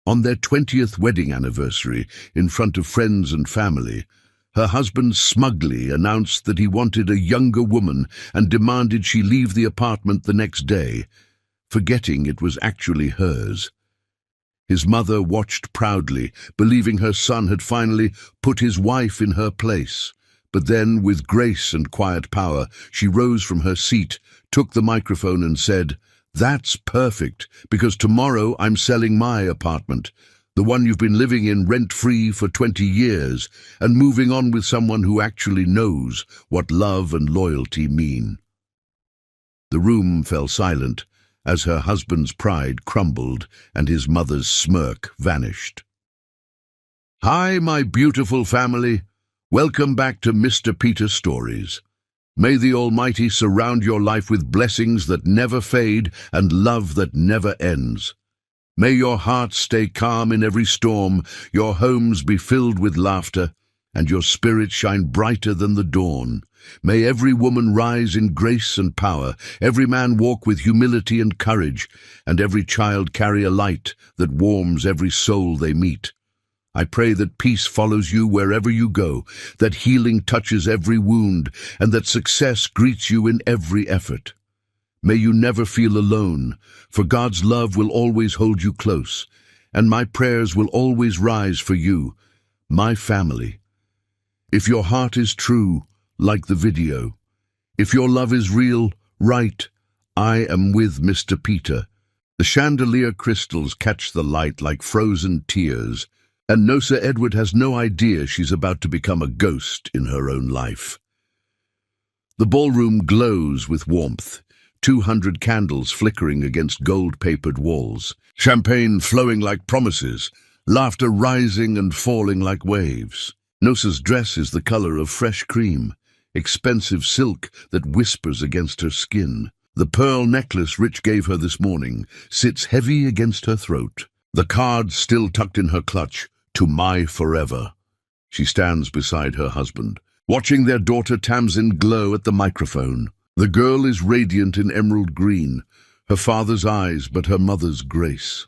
On their 20th wedding anniversary, in front of friends and family, her husband smugly announced that he wanted a younger woman and demanded she leave the apartment the next day, forgetting it was actually hers. His mother watched proudly, believing her son had finally put his wife in her place. But then, with grace and quiet power, she rose from her seat, took the microphone and said, "That's perfect, because tomorrow I'm selling my apartment, the one you've been living in rent-free for 20 years, and moving on with someone who actually knows what love and loyalty mean." The room fell silent as her husband's pride crumbled and his mother's smirk vanished. "Hi, my beautiful family. Welcome back to Mr. Peter Stories. May the Almighty surround your life with blessings that never fade and love that never ends. May your hearts stay calm in every storm, your homes be filled with laughter, and your spirit shine brighter than the dawn. May every woman rise in grace and power, every man walk with humility and courage, and every child carry a light that warms every soul they meet. I pray that peace follows you wherever you go, that healing touches every wound, and that success greets you in every effort. May you never feel alone, for God's love will always hold you close, and my prayers will always rise for you, my family. If your heart is true, like the video. If your love is real, write, "I am with Mr. Peter." The chandelier crystals catch the light like frozen tears, and Nosa Edward has no idea she's about to become a ghost in her own life. The ballroom glows with warmth, 200 candles flickering against gold-papered walls, champagne flowing like promises, laughter rising and falling like waves. Nosa's dress is the color of fresh cream, expensive silk that whispers against her skin. The pearl necklace Rich gave her this morning sits heavy against her throat, the card still tucked in her clutch, "To my forever." She stands beside her husband, watching their daughter Tamsin glow at the microphone. The girl is radiant in emerald green, her father's eyes but her mother's grace.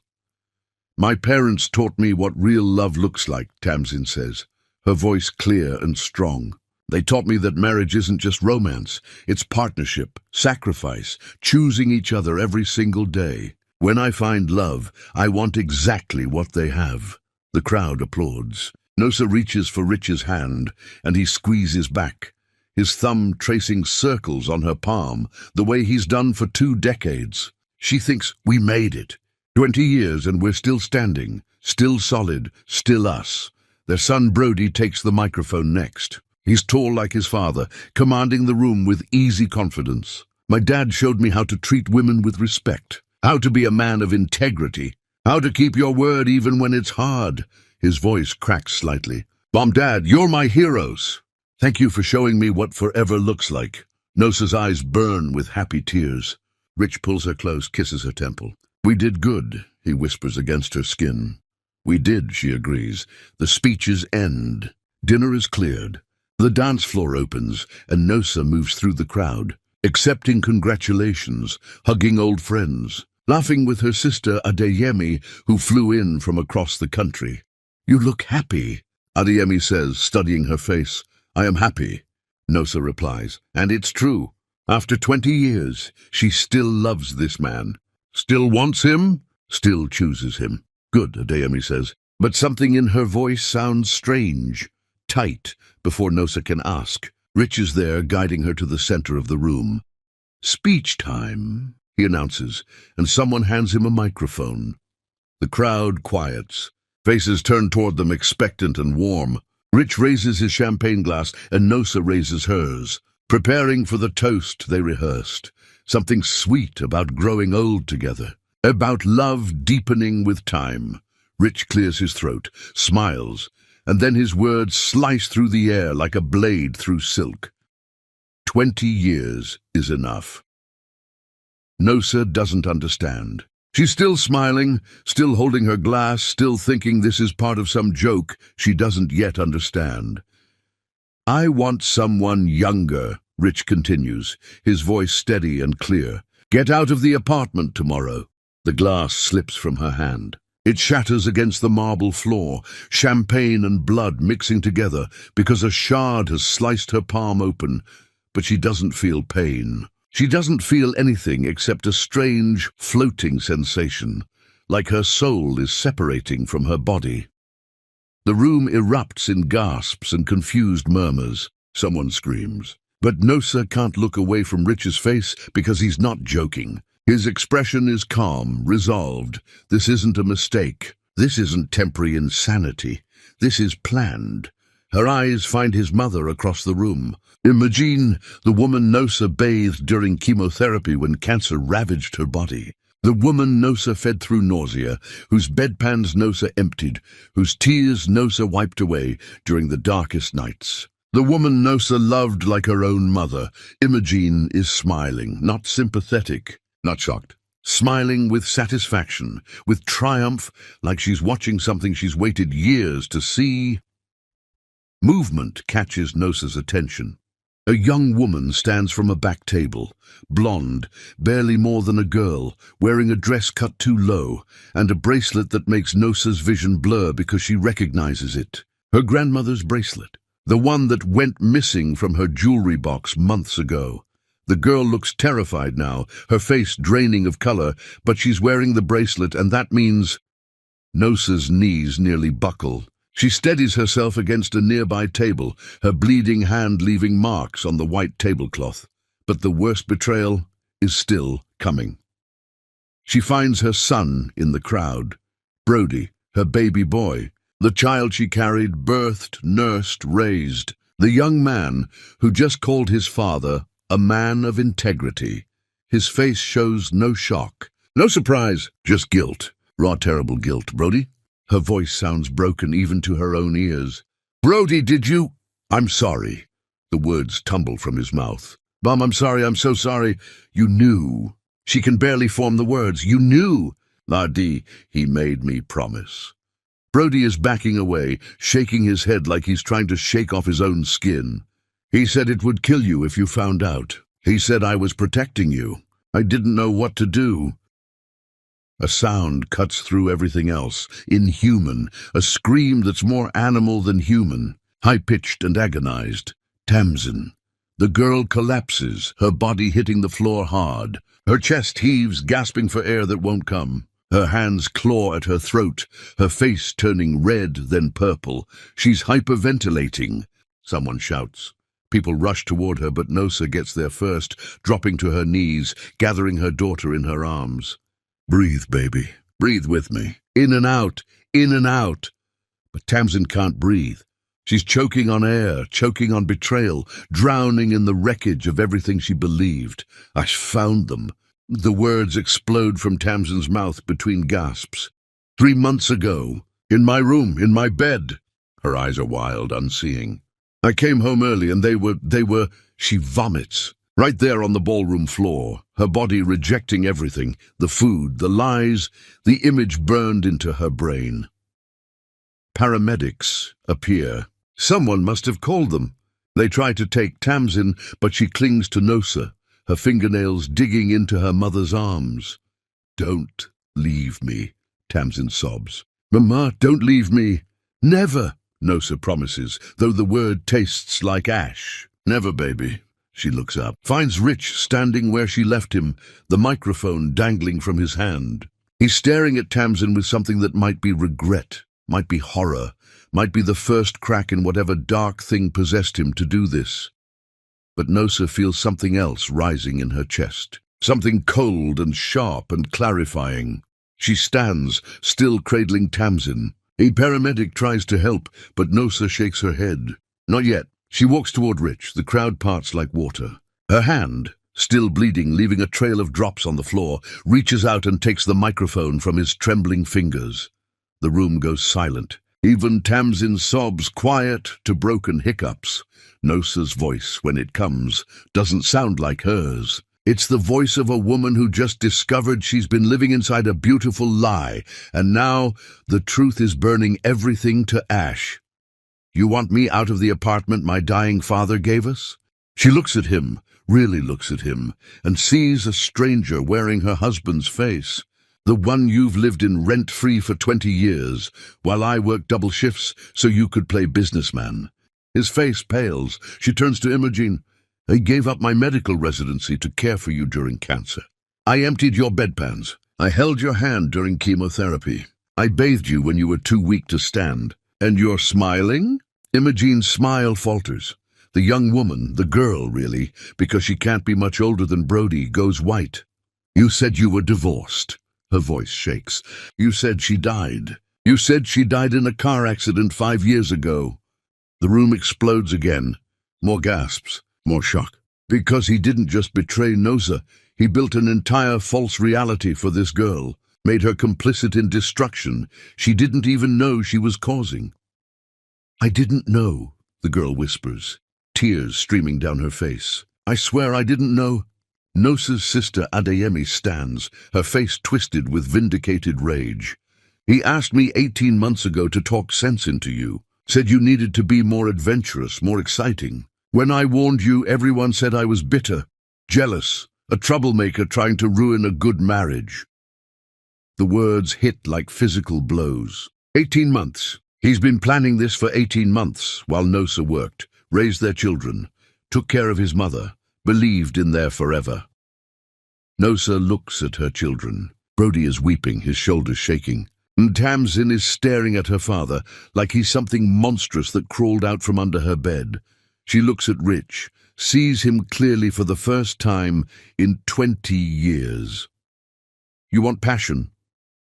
"My parents taught me what real love looks like," Tamsin says, her voice clear and strong. "They taught me that marriage isn't just romance, it's partnership, sacrifice, choosing each other every single day. When I find love, I want exactly what they have." The crowd applauds. Nosa reaches for Rich's hand, and he squeezes back, his thumb tracing circles on her palm, the way he's done for 2 decades. She thinks, "We made it. 20 years and we're still standing, still solid, still us." Their son Brody takes the microphone next. He's tall like his father, commanding the room with easy confidence. "My dad showed me how to treat women with respect, how to be a man of integrity, how to keep your word even when it's hard." His voice cracks slightly. "Mom, Dad, you're my heroes. Thank you for showing me what forever looks like." Nosa's eyes burn with happy tears. Rich pulls her close, kisses her temple. "We did good," he whispers against her skin. "We did," she agrees. The speeches end. Dinner is cleared. The dance floor opens, and Nosa moves through the crowd, accepting congratulations, hugging old friends, laughing with her sister Adeyemi, who flew in from across the country. "You look happy," Adeyemi says, studying her face. "I am happy," Nosa replies, and it's true. After 20 years, she still loves this man. Still wants him, still chooses him. "Good," Adeyemi says, but something in her voice sounds strange, tight, before Nosa can ask. Rich is there, guiding her to the center of the room. "Speech time," he announces, and someone hands him a microphone. The crowd quiets. Faces turn toward them, expectant and warm. Rich raises his champagne glass, and Nosa raises hers. Preparing for the toast they rehearsed. Something sweet about growing old together. About love deepening with time. Rich clears his throat, smiles, and then his words slice through the air like a blade through silk. 20 years is enough. Nosa doesn't understand. She's still smiling, still holding her glass, still thinking this is part of some joke she doesn't yet understand. "I want someone younger," Rich continues, his voice steady and clear. "Get out of the apartment tomorrow." The glass slips from her hand. It shatters against the marble floor, champagne and blood mixing together because a shard has sliced her palm open, but she doesn't feel pain. She doesn't feel anything except a strange, floating sensation, like her soul is separating from her body. The room erupts in gasps and confused murmurs. Someone screams. But Nosa can't look away from Rich's face because he's not joking. His expression is calm, resolved. This isn't a mistake. This isn't temporary insanity. This is planned. Her eyes find his mother across the room. Imagine the woman Nosa bathed during chemotherapy when cancer ravaged her body. The woman Nosa fed through nausea, whose bedpans Nosa emptied, whose tears Nosa wiped away during the darkest nights. The woman Nosa loved like her own mother. Imogene is smiling, not sympathetic, not shocked. Smiling with satisfaction, with triumph, like she's watching something she's waited years to see. Movement catches Nosa's attention. A young woman stands from a back table, blonde, barely more than a girl, wearing a dress cut too low, and a bracelet that makes Nosa's vision blur because she recognizes it. Her grandmother's bracelet, the one that went missing from her jewelry box months ago. The girl looks terrified now, her face draining of color, but she's wearing the bracelet, and that means... Nosa's knees nearly buckle. She steadies herself against a nearby table, her bleeding hand leaving marks on the white tablecloth. But the worst betrayal is still coming. She finds her son in the crowd, Brody, her baby boy, the child she carried, birthed, nursed, raised, the young man who just called his father a man of integrity. His face shows no shock, no surprise, just guilt, raw terrible guilt. Brody? Her voice sounds broken even to her own ears. Brody, did you... I'm sorry. The words tumble from his mouth. Mom, I'm sorry, I'm so sorry. You knew. She can barely form the words. You knew. Lardy, he made me promise. Brody is backing away, shaking his head like he's trying to shake off his own skin. He said it would kill you if you found out. He said I was protecting you. I didn't know what to do. A sound cuts through everything else, inhuman, a scream that's more animal than human, high-pitched and agonized. Tamsin. The girl collapses, her body hitting the floor hard. Her chest heaves, gasping for air that won't come. Her hands claw at her throat, her face turning red, then purple. She's hyperventilating. Someone shouts. People rush toward her, but Nosa gets there first, dropping to her knees, gathering her daughter in her arms. Breathe, baby. Breathe with me. In and out. In and out. But Tamsin can't breathe. She's choking on air, choking on betrayal, drowning in the wreckage of everything she believed. I found them. The words explode from Tamsin's mouth between gasps. 3 months ago. In my room, in my bed. Her eyes are wild, unseeing. I came home early and they were... She vomits. Right there on the ballroom floor, her body rejecting everything, the food, the lies, the image burned into her brain. Paramedics appear. Someone must have called them. They try to take Tamsin, but she clings to Nosa, her fingernails digging into her mother's arms. Don't leave me, Tamsin sobs. Mama, don't leave me. Never, Nosa promises, though the word tastes like ash. Never, baby. She looks up, finds Rich standing where she left him, the microphone dangling from his hand. He's staring at Tamsin with something that might be regret, might be horror, might be the first crack in whatever dark thing possessed him to do this. But Nosa feels something else rising in her chest, something cold and sharp and clarifying. She stands, still cradling Tamsin. A paramedic tries to help, but Nosa shakes her head. Not yet. She walks toward Rich, the crowd parts like water. Her hand, still bleeding, leaving a trail of drops on the floor, reaches out and takes the microphone from his trembling fingers. The room goes silent. Even Tamsin sobs, quiet to broken hiccups. Nosa's voice, when it comes, doesn't sound like hers. It's the voice of a woman who just discovered she's been living inside a beautiful lie, and now the truth is burning everything to ash. You want me out of the apartment my dying father gave us? She looks at him, really looks at him, and sees a stranger wearing her husband's face. The one you've lived in rent-free for 20 years, while I worked double shifts so you could play businessman. His face pales. She turns to Imogen. I gave up my medical residency to care for you during cancer. I emptied your bedpans. I held your hand during chemotherapy. I bathed you when you were too weak to stand. And you're smiling? Imogen's smile falters. The young woman, the girl really, because she can't be much older than Brody, goes white. You said you were divorced. Her voice shakes. You said she died. You said she died in a car accident 5 years ago. The room explodes again. More gasps, more shock. Because he didn't just betray Nosa, he built an entire false reality for this girl, made her complicit in destruction she didn't even know she was causing. I didn't know, the girl whispers, tears streaming down her face. I swear I didn't know. Nosa's sister Adeyemi stands, her face twisted with vindicated rage. He asked me 18 months ago to talk sense into you, said you needed to be more adventurous, more exciting. When I warned you, everyone said I was bitter, jealous, a troublemaker trying to ruin a good marriage. The words hit like physical blows. 18 months. He's been planning this for 18 months while Nosa worked, raised their children, took care of his mother, believed in their forever. Nosa looks at her children. Brody is weeping, his shoulders shaking. And Tamsin is staring at her father like he's something monstrous that crawled out from under her bed. She looks at Rich, sees him clearly for the first time in 20 years. You want passion?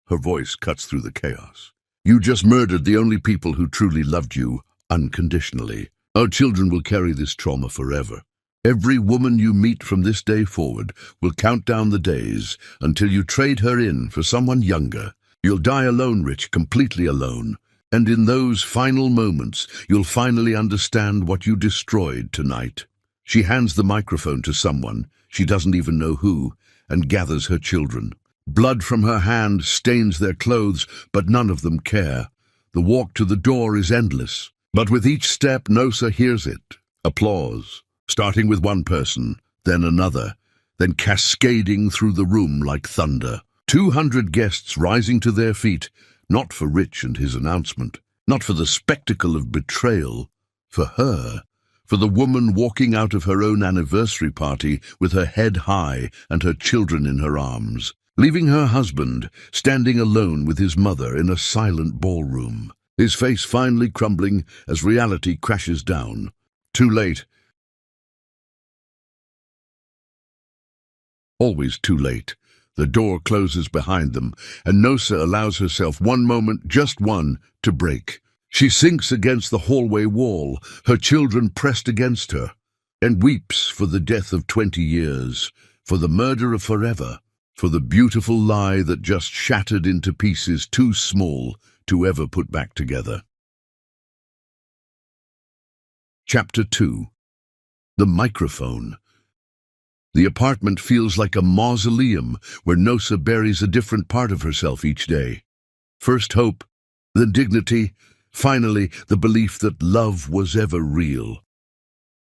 Her voice cuts through the chaos. You just murdered the only people who truly loved you unconditionally. Our children will carry this trauma forever. Every woman you meet from this day forward will count down the days until you trade her in for someone younger. You'll die alone, Rich, completely alone. And in those final moments, you'll finally understand what you destroyed tonight. She hands the microphone to someone, she doesn't even know who, and gathers her children. Blood from her hand stains their clothes, but none of them care. The walk to the door is endless. But with each step, Nosa hears it. Applause. Starting with one person, then another, then cascading through the room like thunder. 200 guests rising to their feet, not for Rich and his announcement, not for the spectacle of betrayal, for her, for the woman walking out of her own anniversary party with her head high and her children in her arms, leaving her husband standing alone with his mother in a silent ballroom, his face finally crumbling as reality crashes down. Too late. Always too late. The door closes behind them, and Nosa allows herself one moment, just one, to break. She sinks against the hallway wall, her children pressed against her, and weeps for the death of 20 years, for the murder of forever, for the beautiful lie that just shattered into pieces too small to ever put back together. Chapter 2. The Microphone. The apartment feels like a mausoleum where Nosa buries a different part of herself each day. First hope, then dignity, finally the belief that love was ever real.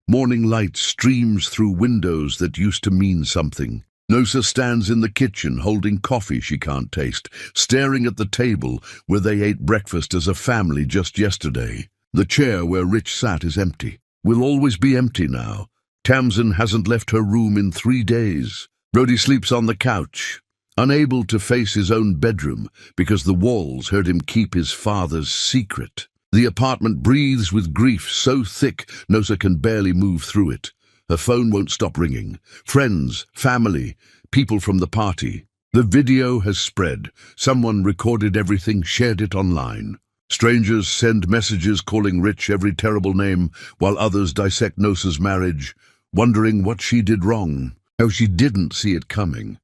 Morning light streams through windows that used to mean something. Nosa stands in the kitchen holding coffee she can't taste, staring at the table where they ate breakfast as a family just yesterday. The chair where Rich sat is empty. Will always be empty now. Tamsin hasn't left her room in 3 days. Brody sleeps on the couch, unable to face his own bedroom because the walls heard him keep his father's secret. The apartment breathes with grief so thick Nosa can barely move through it. Her phone won't stop ringing. Friends, family, people from the party. The video has spread. Someone recorded everything, shared it online. Strangers send messages calling Rich every terrible name, while others dissect Nosa's marriage, wondering what she did wrong, how she didn't see it coming.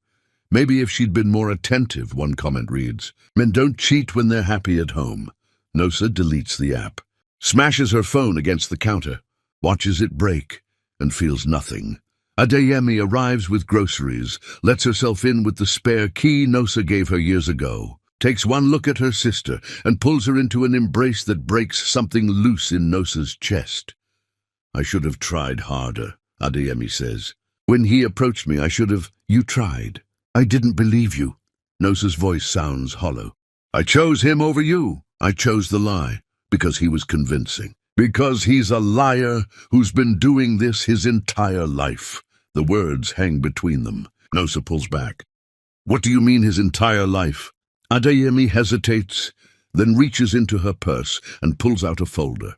Maybe if she'd been more attentive, one comment reads. Men don't cheat when they're happy at home. Nosa deletes the app, smashes her phone against the counter, watches it break, and feels nothing. Adeyemi arrives with groceries, lets herself in with the spare key Nosa gave her years ago, takes one look at her sister, and pulls her into an embrace that breaks something loose in Nosa's chest. I should have tried harder, Adeyemi says. When he approached me, I should have. You tried. I didn't believe you. Nosa's voice sounds hollow. I chose him over you. I chose the lie, because he was convincing. Because he's a liar who's been doing this his entire life. The words hang between them. Nosa pulls back. What do you mean his entire life? Adeyemi hesitates, then reaches into her purse and pulls out a folder.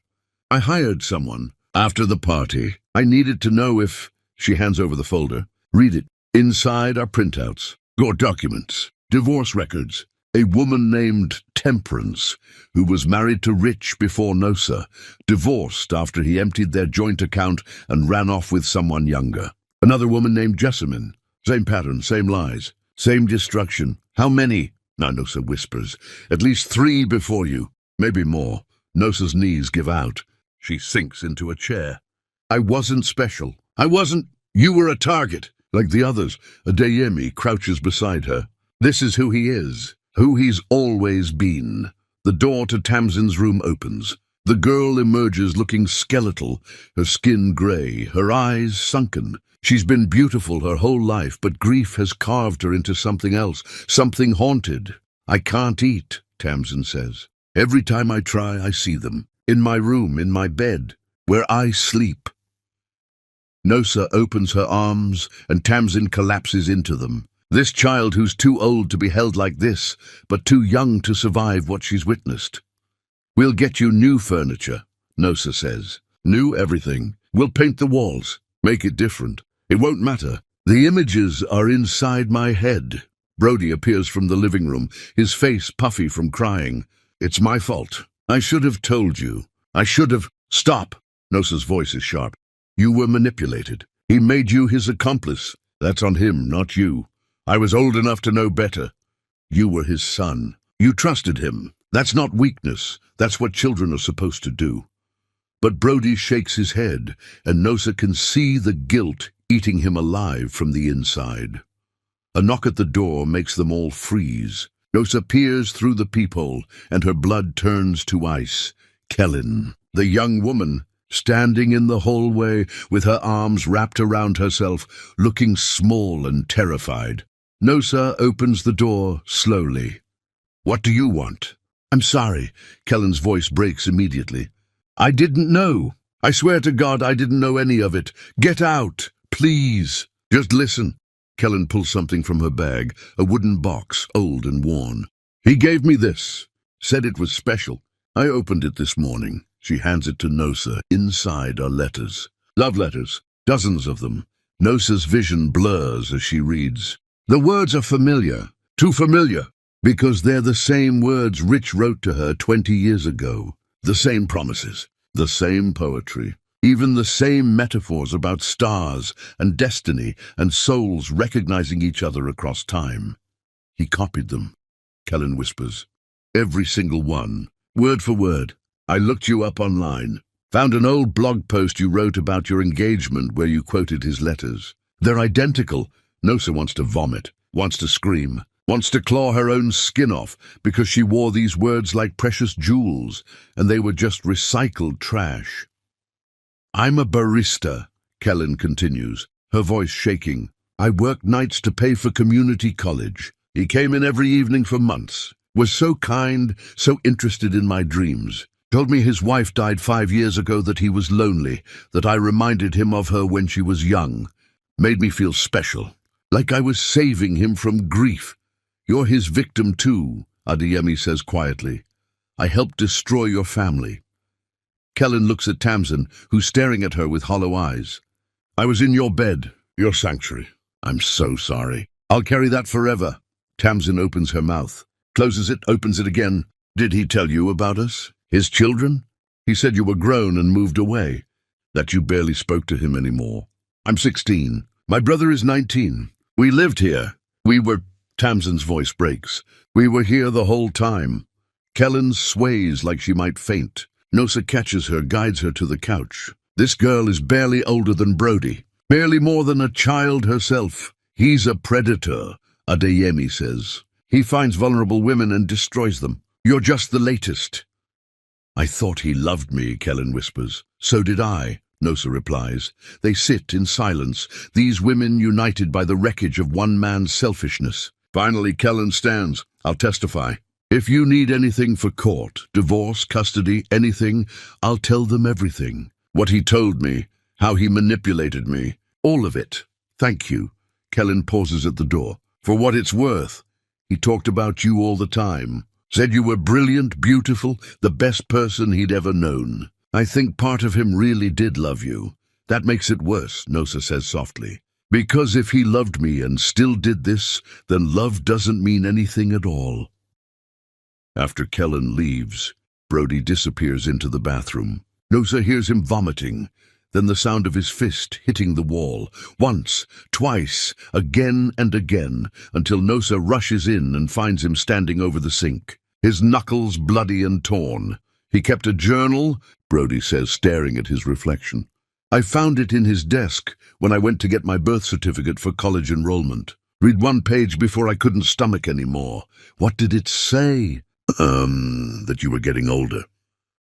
I hired someone. After the party, I needed to know if... She hands over the folder. Read it. Inside are printouts, court documents, divorce records. A woman named Temperance, who was married to Rich before Nosa, divorced after he emptied their joint account and ran off with someone younger. Another woman named Jessamine. Same pattern, same lies, same destruction. How many? Nosa whispers. At least 3 before you, maybe more. Nosa's knees give out. She sinks into a chair. I wasn't special. I wasn't. You were a target. Like the others, Adeyemi crouches beside her. This is who he is. Who he's always been. The door to Tamsin's room opens. The girl emerges looking skeletal, her skin grey, her eyes sunken. She's been beautiful her whole life, but grief has carved her into something else, something haunted. I can't eat, Tamsin says. Every time I try, I see them. In my room, in my bed, where I sleep. Nosa opens her arms, and Tamsin collapses into them. This child who's too old to be held like this, but too young to survive what she's witnessed. We'll get you new furniture, Nosa says. New everything. We'll paint the walls, make it different. It won't matter. The images are inside my head. Brody appears from the living room, his face puffy from crying. It's my fault. I should have told you. I should have... Stop! Nosa's voice is sharp. You were manipulated. He made you his accomplice. That's on him, not you. I was old enough to know better. You were his son. You trusted him. That's not weakness. That's what children are supposed to do. But Brody shakes his head, and Nosa can see the guilt eating him alive from the inside. A knock at the door makes them all freeze. Nosa peers through the peephole, and her blood turns to ice. Kellen, the young woman, standing in the hallway with her arms wrapped around herself, looking small and terrified. Nosa opens the door slowly. What do you want? I'm sorry. Kellen's voice breaks immediately. I didn't know. I swear to God I didn't know any of it. Get out, please. Just listen. Kellen pulls something from her bag, a wooden box, old and worn. He gave me this. Said it was special. I opened it this morning. She hands it to Nosa. Inside are letters. Love letters. Dozens of them. Nosa's vision blurs as she reads. The words are familiar. Too familiar. Because they're the same words Rich wrote to her 20 years ago. The same promises. The same poetry. Even the same metaphors about stars and destiny and souls recognizing each other across time. He copied them. Kellen whispers. Every single one. Word for word. I looked you up online. Found an old blog post you wrote about your engagement where you quoted his letters. They're identical. Nosa wants to vomit, wants to scream, wants to claw her own skin off because she wore these words like precious jewels, and they were just recycled trash. I'm a barista, Kellen continues, her voice shaking. I worked nights to pay for community college. He came in every evening for months, was so kind, so interested in my dreams. Told me his wife died 5 years ago, that he was lonely, that I reminded him of her when she was young. Made me feel special, like I was saving him from grief. You're his victim too, Adeyemi says quietly. I helped destroy your family. Kellen looks at Tamsin, who's staring at her with hollow eyes. I was in your bed, your sanctuary. I'm so sorry. I'll carry that forever. Tamsin opens her mouth, closes it, opens it again. Did he tell you about us? His children? He said you were grown and moved away, that you barely spoke to him anymore. I'm 16. My brother is 19. We lived here. We were... Tamsin's voice breaks. We were here the whole time. Kellen sways like she might faint. Nosa catches her, guides her to the couch. This girl is barely older than Brody, barely more than a child herself. He's a predator, Adeyemi says. He finds vulnerable women and destroys them. You're just the latest. I thought he loved me, Kellen whispers. So did I, Nosa replies. They sit in silence, these women united by the wreckage of one man's selfishness. Finally, Kellen stands. I'll testify. If you need anything for court, divorce, custody, anything, I'll tell them everything. What he told me, how he manipulated me, all of it. Thank you. Kellen pauses at the door. For what it's worth, he talked about you all the time. Said you were brilliant, beautiful, the best person he'd ever known. I think part of him really did love you. That makes it worse, Nosa says softly. Because if he loved me and still did this, then love doesn't mean anything at all. After Kellen leaves, Brody disappears into the bathroom. Nosa hears him vomiting, then the sound of his fist hitting the wall. Once, twice, again and again, until Nosa rushes in and finds him standing over the sink, his knuckles bloody and torn. He kept a journal, Brody says, staring at his reflection. I found it in his desk when I went to get my birth certificate for college enrollment. Read one page before I couldn't stomach anymore. What did it say? That you were getting older.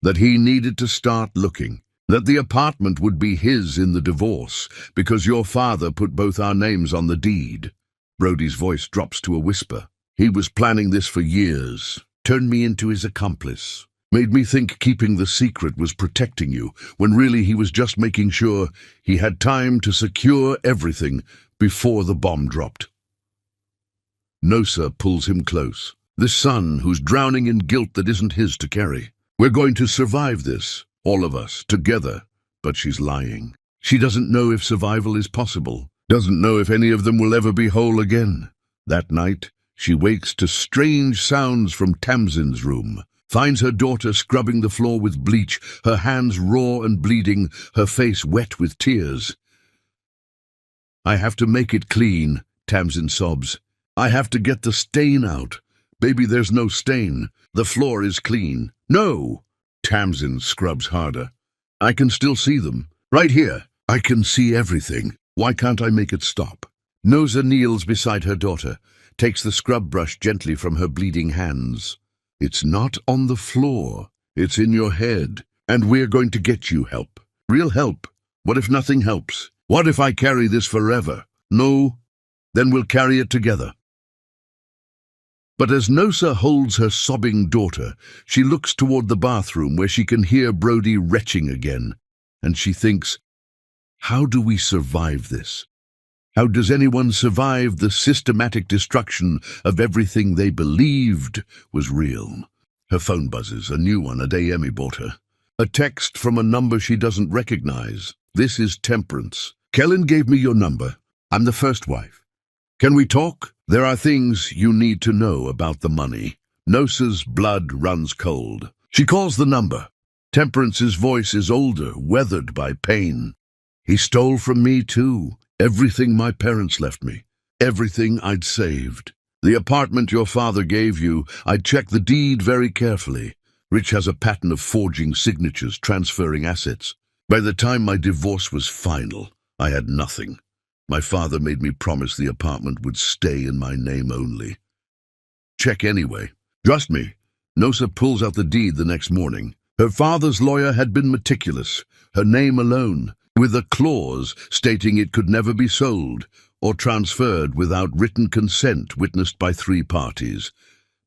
That he needed to start looking. That the apartment would be his in the divorce, because your father put both our names on the deed. Brody's voice drops to a whisper. He was planning this for years. Turned me into his accomplice. Made me think keeping the secret was protecting you, when really he was just making sure he had time to secure everything before the bomb dropped. Nosa pulls him close. This son who's drowning in guilt that isn't his to carry. We're going to survive this, all of us, together. But she's lying. She doesn't know if survival is possible. Doesn't know if any of them will ever be whole again. That night, she wakes to strange sounds from Tamsin's room. Finds her daughter scrubbing the floor with bleach, her hands raw and bleeding, her face wet with tears. I have to make it clean, Tamsin sobs. I have to get the stain out. Baby, there's no stain. The floor is clean. No! Tamsin scrubs harder. I can still see them. Right here. I can see everything. Why can't I make it stop? Nosa kneels beside her daughter, takes the scrub brush gently from her bleeding hands. It's not on the floor. It's in your head. And we're going to get you help. Real help. What if nothing helps? What if I carry this forever? No? Then we'll carry it together. But as Nosa holds her sobbing daughter, she looks toward the bathroom where she can hear Brody retching again, and she thinks, how do we survive this? How does anyone survive the systematic destruction of everything they believed was real? Her phone buzzes, a new one, a day Emmy bought her. A text from a number she doesn't recognize. This is Temperance. Kellen gave me your number. I'm the first wife. Can we talk? There are things you need to know about the money. Nosa's blood runs cold. She calls the number. Temperance's voice is older, weathered by pain. He stole from me too. Everything my parents left me. Everything I'd saved. The apartment your father gave you, I checked the deed very carefully. Rich has a pattern of forging signatures, transferring assets. By the time my divorce was final, I had nothing. My father made me promise the apartment would stay in my name only. Check anyway. Trust me. Nosa pulls out the deed the next morning. Her father's lawyer had been meticulous, her name alone, with a clause stating it could never be sold or transferred without written consent witnessed by 3 parties.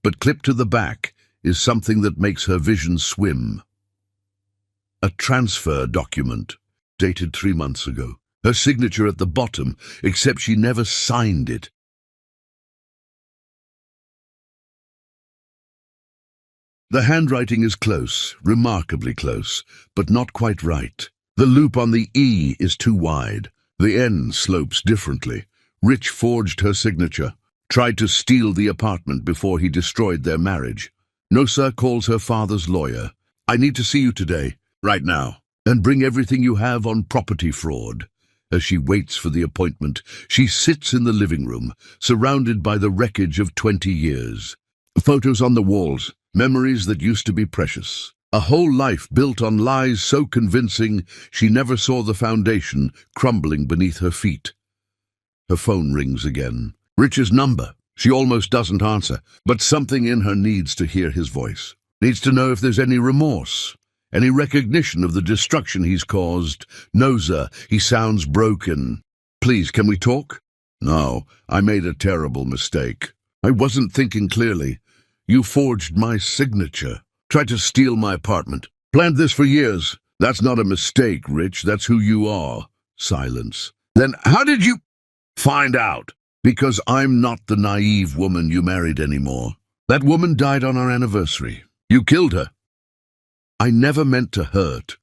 But clipped to the back is something that makes her vision swim. A transfer document, dated 3 months ago. Her signature at the bottom, except she never signed it. The handwriting is close, remarkably close, but not quite right. The loop on the E is too wide. The N slopes differently. Rich forged her signature, tried to steal the apartment before he destroyed their marriage. Nosa calls her father's lawyer. I need to see you today, right now, and bring everything you have on property fraud. As she waits for the appointment, she sits in the living room, surrounded by the wreckage of 20 years. Photos on the walls, memories that used to be precious. A whole life built on lies so convincing she never saw the foundation crumbling beneath her feet. Her phone rings again. Rich's number. She almost doesn't answer, but something in her needs to hear his voice. Needs to know if there's any remorse. Any recognition of the destruction he's caused. Nosa, he sounds broken. Please, can we talk? No, I made a terrible mistake. I wasn't thinking clearly. You forged my signature. Tried to steal my apartment. Planned this for years. That's not a mistake, Rich. That's who you are. Silence. Then how did you find out? Because I'm not the naive woman you married anymore. That woman died on our anniversary. You killed her. I never meant to hurt.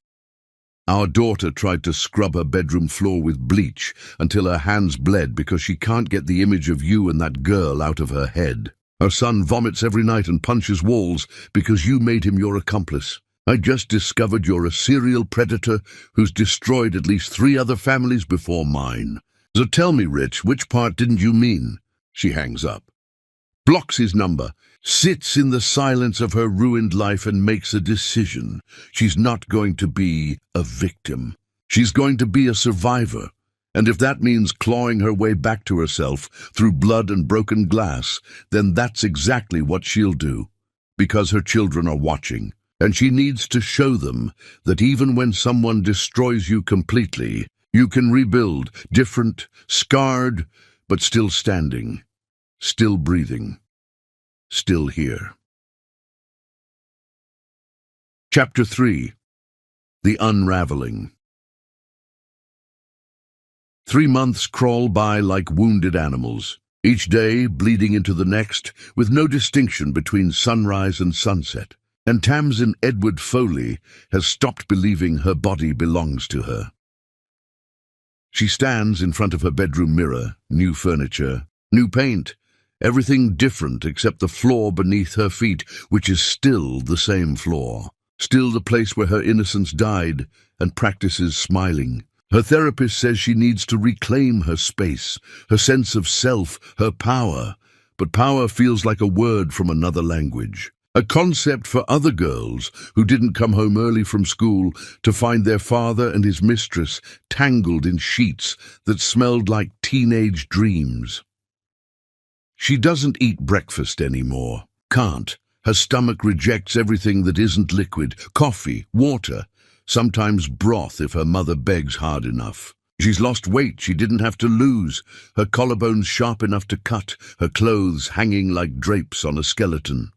Our daughter tried to scrub her bedroom floor with bleach until her hands bled because she can't get the image of you and that girl out of her head. Her son vomits every night and punches walls because you made him your accomplice. I just discovered you're a serial predator who's destroyed at least 3 other families before mine. So tell me, Rich, which part didn't you mean? She hangs up. Blocks his number, sits in the silence of her ruined life and makes a decision. She's not going to be a victim. She's going to be a survivor. And if that means clawing her way back to herself through blood and broken glass, then that's exactly what she'll do. Because her children are watching. And she needs to show them that even when someone destroys you completely, you can rebuild, different, scarred, but still standing. Still breathing. Still here. Chapter 3. The Unraveling. 3 months crawl by like wounded animals, each day bleeding into the next, with no distinction between sunrise and sunset. And Tamsin Edward Foley has stopped believing her body belongs to her. She stands in front of her bedroom mirror, new furniture, new paint, everything different except the floor beneath her feet, which is still the same floor, still the place where her innocence died, and practices smiling. Her therapist says she needs to reclaim her space, her sense of self, her power, but power feels like a word from another language. A concept for other girls who didn't come home early from school to find their father and his mistress tangled in sheets that smelled like teenage dreams. She doesn't eat breakfast anymore. Can't. Her stomach rejects everything that isn't liquid. Coffee, water, sometimes broth if her mother begs hard enough. She's lost weight she didn't have to lose. Her collarbones sharp enough to cut, her clothes hanging like drapes on a skeleton.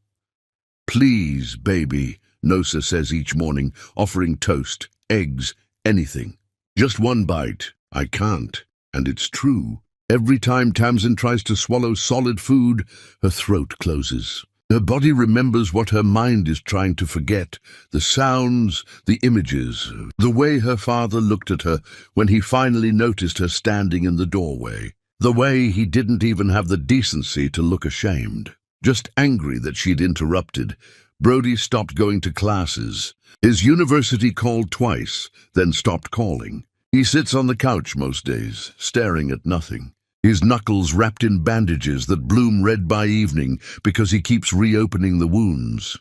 Please, baby, Nosa says each morning, offering toast, eggs, anything. Just one bite. I can't. And it's true. Every time Tamsin tries to swallow solid food, her throat closes. Her body remembers what her mind is trying to forget. The sounds, the images, the way her father looked at her when he finally noticed her standing in the doorway. The way he didn't even have the decency to look ashamed. Just angry that she'd interrupted. Brody stopped going to classes. His university called twice, then stopped calling. He sits on the couch most days, staring at nothing. His knuckles wrapped in bandages that bloom red by evening because he keeps reopening the wounds.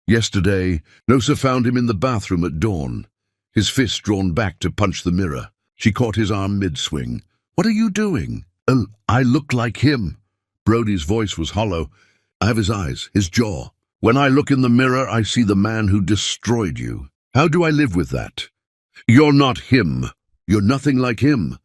Yesterday, Nosa found him in the bathroom at dawn, his fist drawn back to punch the mirror. She caught his arm mid-swing. "What are you doing?" "Oh, I look like him." Brody's voice was hollow. "I have his eyes, his jaw. When I look in the mirror, I see the man who destroyed you. How do I live with that?" "You're not him. You're nothing like him."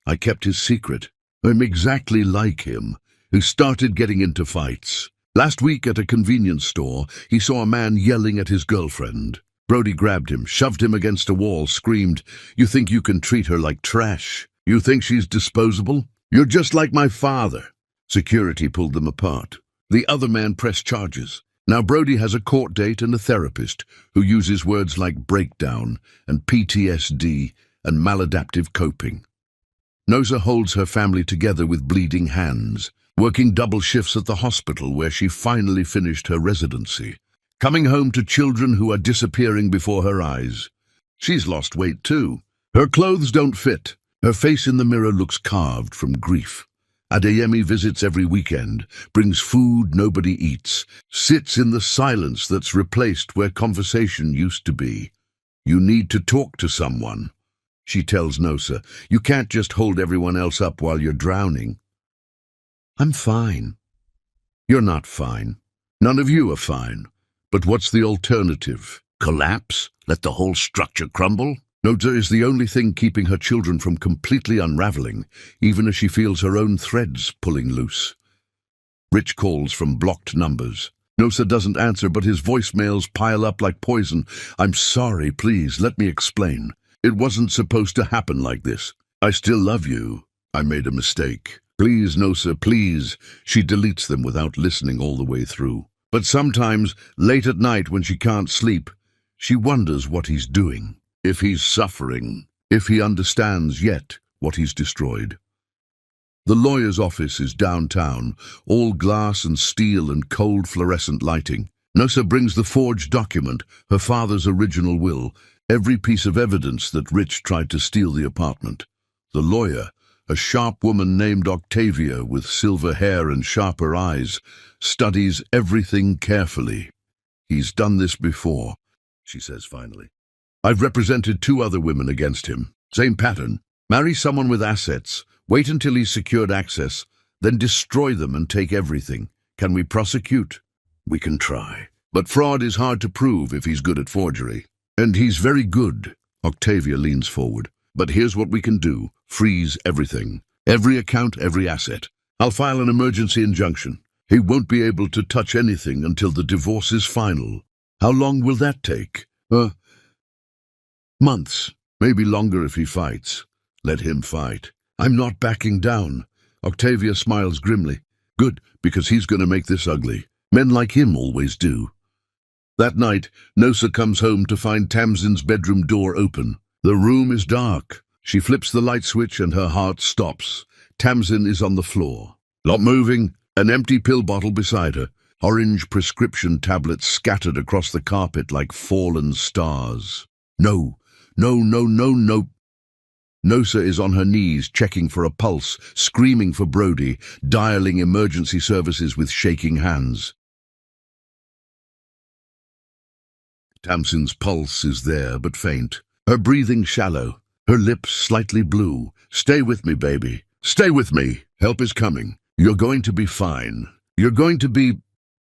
I kept his secret. I'm exactly like him, who started getting into fights. Last week at a convenience store, he saw a man yelling at his girlfriend. Brody grabbed him, shoved him against a wall, screamed, "You think you can treat her like trash? You think she's disposable? You're just like my father." Security pulled them apart. The other man pressed charges. Now Brody has a court date and a therapist who uses words like breakdown and PTSD and maladaptive coping. Nosa holds her family together with bleeding hands, working double shifts at the hospital where she finally finished her residency, coming home to children who are disappearing before her eyes. She's lost weight too. Her clothes don't fit. Her face in the mirror looks carved from grief. Adeyemi visits every weekend, brings food nobody eats, sits in the silence that's replaced where conversation used to be. "You need to talk to someone," she tells Nosa. "You can't just hold everyone else up while you're drowning." "I'm fine." "You're not fine. None of you are fine. But what's the alternative? Collapse? Let the whole structure crumble?" Nosa is the only thing keeping her children from completely unraveling, even as she feels her own threads pulling loose. Rich calls from blocked numbers. Nosa doesn't answer, but his voicemails pile up like poison. I'm sorry, please, let me explain. It wasn't supposed to happen like this. I still love you. I made a mistake. Please, Nosa, please. She deletes them without listening all the way through. But sometimes, late at night when she can't sleep, she wonders what he's doing. If he's suffering. If he understands yet what he's destroyed. The lawyer's office is downtown, all glass and steel and cold fluorescent lighting. Nosa brings the forged document, her father's original will, every piece of evidence that Rich tried to steal the apartment. The lawyer, a sharp woman named Octavia with silver hair and sharper eyes, studies everything carefully. He's done this before, she says finally. I've represented 2 other women against him. Same pattern. Marry someone with assets. Wait until he's secured access, then destroy them and take everything. Can we prosecute? We can try. But fraud is hard to prove if he's good at forgery. And he's very good. Octavia leans forward. But here's what we can do. Freeze everything. Every account, every asset. I'll file an emergency injunction. He won't be able to touch anything until the divorce is final. How long will that take? Months. Maybe longer if he fights. Let him fight. I'm not backing down. Octavia smiles grimly. Good, because he's going to make this ugly. Men like him always do. That night, Nosa comes home to find Tamsin's bedroom door open. The room is dark. She flips the light switch and her heart stops. Tamsin is on the floor. Not moving, an empty pill bottle beside her. Orange prescription tablets scattered across the carpet like fallen stars. No. Nosa is on her knees, checking for a pulse, screaming for Brody, dialing emergency services with shaking hands. Tamsin's pulse is there, but faint. Her breathing shallow, her lips slightly blue. Stay with me, baby. Stay with me. Help is coming. You're going to be fine. You're going to be...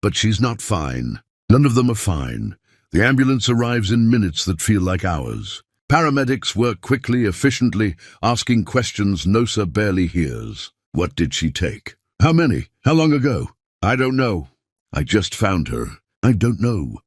But she's not fine. None of them are fine. The ambulance arrives in minutes that feel like hours. Paramedics work quickly, efficiently, asking questions Nosa barely hears. What did she take? How many? How long ago? I don't know. I just found her. I don't know.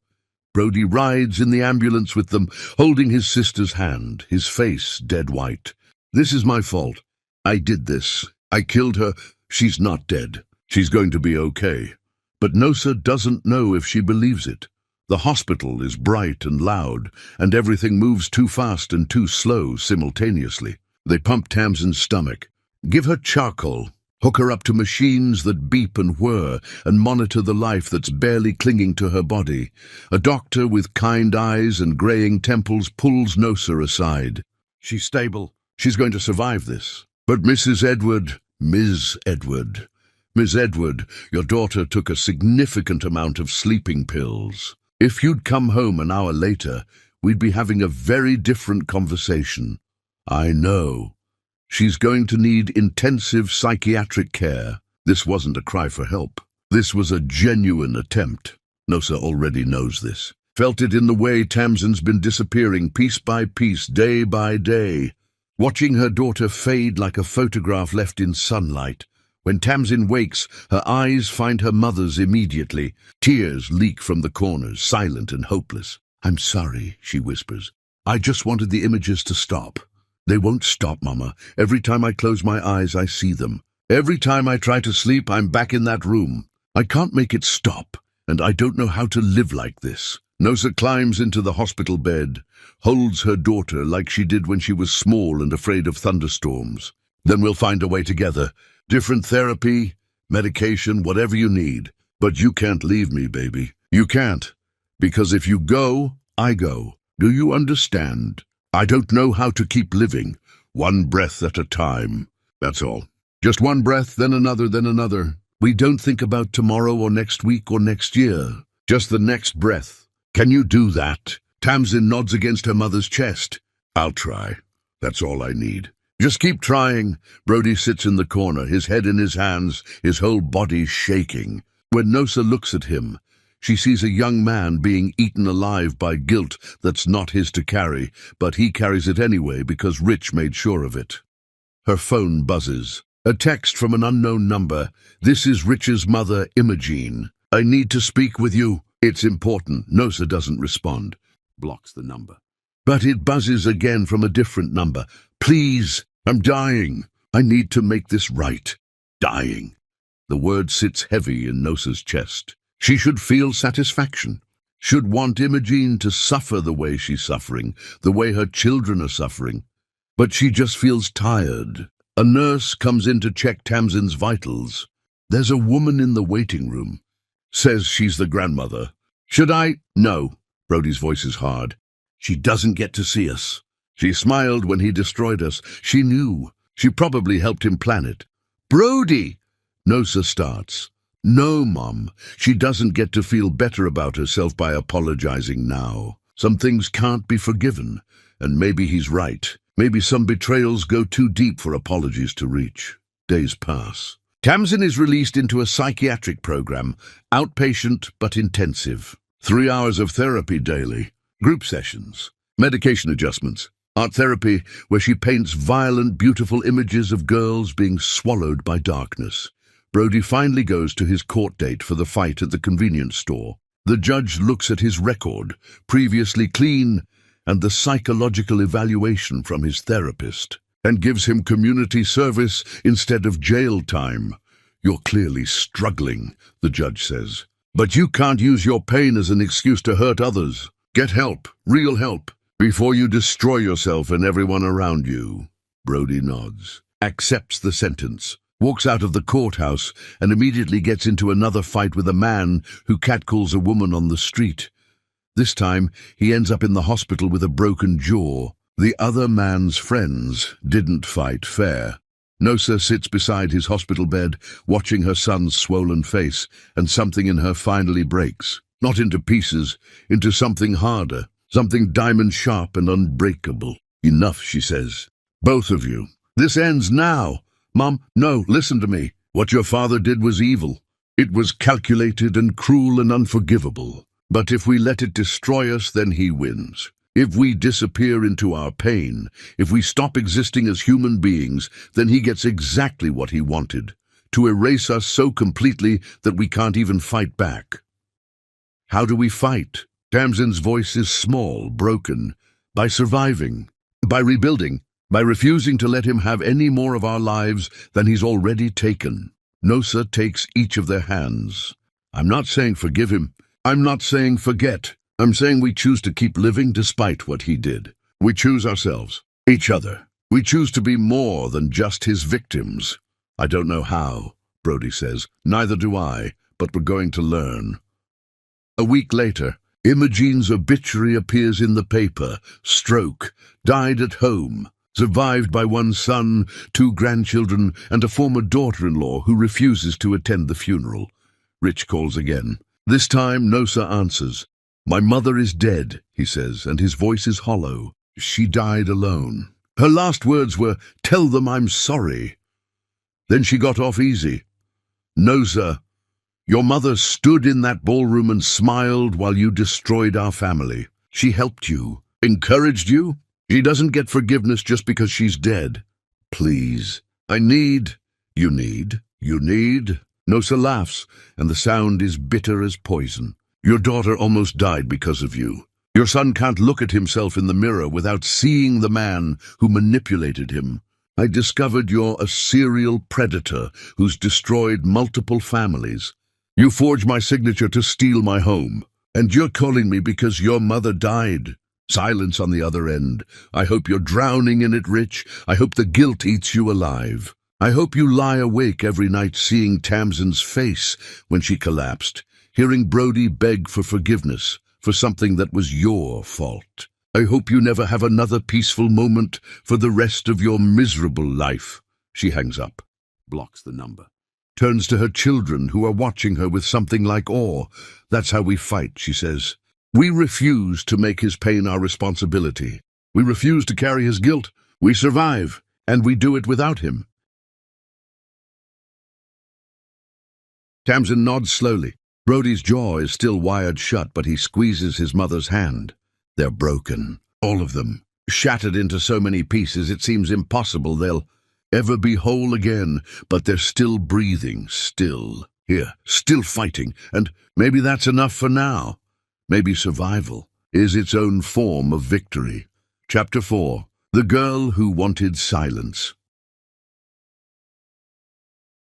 Brody rides in the ambulance with them, holding his sister's hand, his face dead white. This is my fault. I did this. I killed her. She's not dead. She's going to be okay. But Nosa doesn't know if she believes it. The hospital is bright and loud, and everything moves too fast and too slow simultaneously. They pump Tamsin's stomach, give her charcoal, hook her up to machines that beep and whir, and monitor the life that's barely clinging to her body. A doctor with kind eyes and graying temples pulls Nosa aside. She's stable. She's going to survive this. But Ms. Edward, your daughter took a significant amount of sleeping pills. If you'd come home an hour later, we'd be having a very different conversation. I know. She's going to need intensive psychiatric care. This wasn't a cry for help. This was a genuine attempt. Nosa already knows this. Felt it in the way Tamsin's been disappearing piece by piece, day by day. Watching her daughter fade like a photograph left in sunlight. When Tamsin wakes, her eyes find her mother's immediately. Tears leak from the corners, silent and hopeless. I'm sorry, she whispers. I just wanted the images to stop. They won't stop, Mama. Every time I close my eyes, I see them. Every time I try to sleep, I'm back in that room. I can't make it stop, and I don't know how to live like this. Nosa climbs into the hospital bed, holds her daughter like she did when she was small and afraid of thunderstorms. Then we'll find a way together. Different therapy, medication, whatever you need. But you can't leave me, baby. You can't. Because if you go, I go. Do you understand? I don't know how to keep living. One breath at a time. That's all. Just one breath, then another, then another. We don't think about tomorrow or next week or next year. Just the next breath. Can you do that? Tamsin nods against her mother's chest. I'll try. That's all I need. Just keep trying. Brody sits in the corner, his head in his hands, his whole body shaking. When Nosa looks at him, she sees a young man being eaten alive by guilt that's not his to carry, but he carries it anyway because Rich made sure of it. Her phone buzzes. A text from an unknown number. This is Rich's mother, Imogene. I need to speak with you. It's important. Nosa doesn't respond. Blocks the number. But it buzzes again from a different number. Please, I'm dying. I need to make this right. Dying. The word sits heavy in Nosa's chest. She should feel satisfaction. Should want Imogene to suffer the way she's suffering, the way her children are suffering. But she just feels tired. A nurse comes in to check Tamsin's vitals. There's a woman in the waiting room. Says she's the grandmother. Should I? No. Brody's voice is hard. She doesn't get to see us. She smiled when he destroyed us. She knew. She probably helped him plan it. Brody! Nosa starts. No, Mom. She doesn't get to feel better about herself by apologizing now. Some things can't be forgiven. And maybe he's right. Maybe some betrayals go too deep for apologies to reach. Days pass. Tamsin is released into a psychiatric program, outpatient but intensive. 3 hours of therapy daily, group sessions, medication adjustments, art therapy where she paints violent, beautiful images of girls being swallowed by darkness. Brody finally goes to his court date for the fight at the convenience store. The judge looks at his record, previously clean, and the psychological evaluation from his therapist, and gives him community service instead of jail time. You're clearly struggling, the judge says. But you can't use your pain as an excuse to hurt others. Get help, real help, before you destroy yourself and everyone around you. Brody nods, accepts the sentence, walks out of the courthouse, and immediately gets into another fight with a man who catcalls a woman on the street. This time, he ends up in the hospital with a broken jaw. The other man's friends didn't fight fair. Nosa sits beside his hospital bed, watching her son's swollen face, and something in her finally breaks. Not into pieces, into something harder, something diamond-sharp and unbreakable. Enough, she says. Both of you. This ends now. Mom, no, listen to me. What your father did was evil. It was calculated and cruel and unforgivable. But if we let it destroy us, then he wins. If we disappear into our pain, if we stop existing as human beings, then he gets exactly what he wanted, to erase us so completely that we can't even fight back. How do we fight? Tamsin's voice is small, broken. By surviving, by rebuilding, by refusing to let him have any more of our lives than he's already taken. Nosa takes each of their hands. I'm not saying forgive him. I'm not saying forget. I'm saying we choose to keep living despite what he did. We choose ourselves, each other. We choose to be more than just his victims. I don't know how, Brody says. Neither do I, but we're going to learn. A week later, Imogene's obituary appears in the paper. Stroke. Died at home. Survived by one son, 2 grandchildren, and a former daughter-in-law who refuses to attend the funeral. Rich calls again. This time, Nosa answers. My mother is dead, he says, and his voice is hollow. She died alone. Her last words were, tell them I'm sorry. Then she got off easy. Nosa, your mother stood in that ballroom and smiled while you destroyed our family. She helped you, encouraged you. She doesn't get forgiveness just because she's dead. Please, I need. You need. Nosa laughs, and the sound is bitter as poison. Your daughter almost died because of you. Your son can't look at himself in the mirror without seeing the man who manipulated him. I discovered you're a serial predator who's destroyed multiple families. You forged my signature to steal my home, and you're calling me because your mother died. Silence on the other end. I hope you're drowning in it, Rich. I hope the guilt eats you alive. I hope you lie awake every night seeing Tamsin's face when she collapsed, hearing Brody beg for forgiveness for something that was your fault. I hope you never have another peaceful moment for the rest of your miserable life. She hangs up, blocks the number, turns to her children who are watching her with something like awe. That's how we fight, she says. We refuse to make his pain our responsibility. We refuse to carry his guilt. We survive, and we do it without him. Tamsin nods slowly. Brody's jaw is still wired shut, but he squeezes his mother's hand. They're broken. All of them. Shattered into so many pieces, it seems impossible they'll... ever be whole again, but they're still breathing, still here, still fighting, and maybe that's enough for now. Maybe survival is its own form of victory. Chapter 4. The Girl Who Wanted Silence.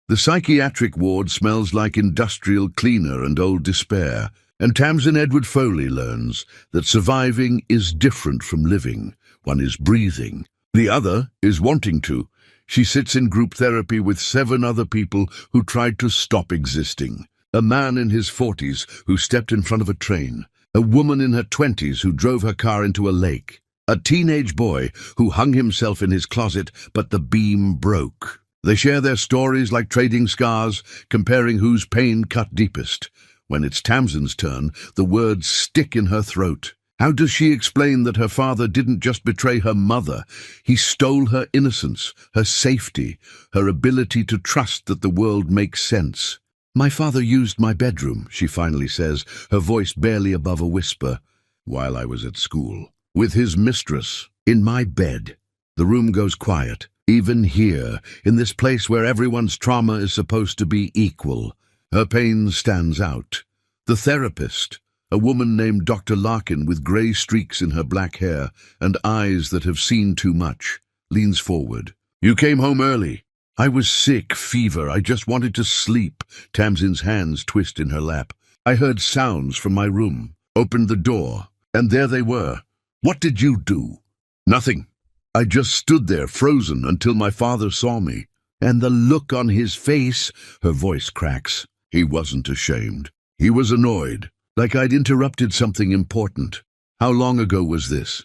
The psychiatric ward smells like industrial cleaner and old despair, and Tamsin Edward Foley learns that surviving is different from living. One is breathing, the other is wanting to. She sits in group therapy with 7 other people who tried to stop existing. A man in his 40s who stepped in front of a train. A woman in her 20s who drove her car into a lake. A teenage boy who hung himself in his closet, but the beam broke. They share their stories like trading scars, comparing whose pain cut deepest. When it's Tamsin's turn, the words stick in her throat. How does she explain that her father didn't just betray her mother? He stole her innocence, her safety, her ability to trust that the world makes sense. "My father used my bedroom," she finally says, her voice barely above a whisper, "while I was at school. With his mistress, in my bed." The room goes quiet, even here, in this place where everyone's trauma is supposed to be equal. Her pain stands out. The therapist, a woman named Dr. Larkin with grey streaks in her black hair and eyes that have seen too much, leans forward. "You came home early." "I was sick, fever, I just wanted to sleep." Tamsin's hands twist in her lap. "I heard sounds from my room, opened the door, and there they were." "What did you do?" "Nothing. I just stood there frozen until my father saw me." And the look on his face, her voice cracks. He wasn't ashamed. He was annoyed, like I'd interrupted something important. "How long ago was this?"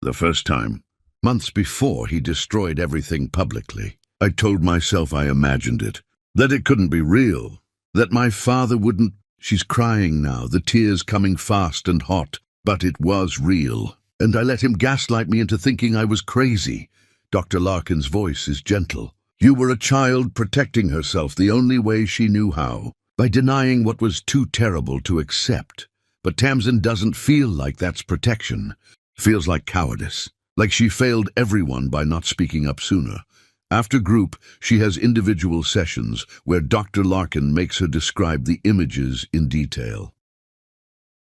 "The first time. Months before he destroyed everything publicly. I told myself I imagined it, that it couldn't be real, that my father wouldn't—" She's crying now, the tears coming fast and hot. "But it was real, and I let him gaslight me into thinking I was crazy." Dr. Larkin's voice is gentle. "You were a child protecting herself the only way she knew how, by denying what was too terrible to accept. But Tamsin doesn't feel like that's protection. Feels like cowardice, like she failed everyone by not speaking up sooner." After group, she has individual sessions where Dr. Larkin makes her describe the images in detail.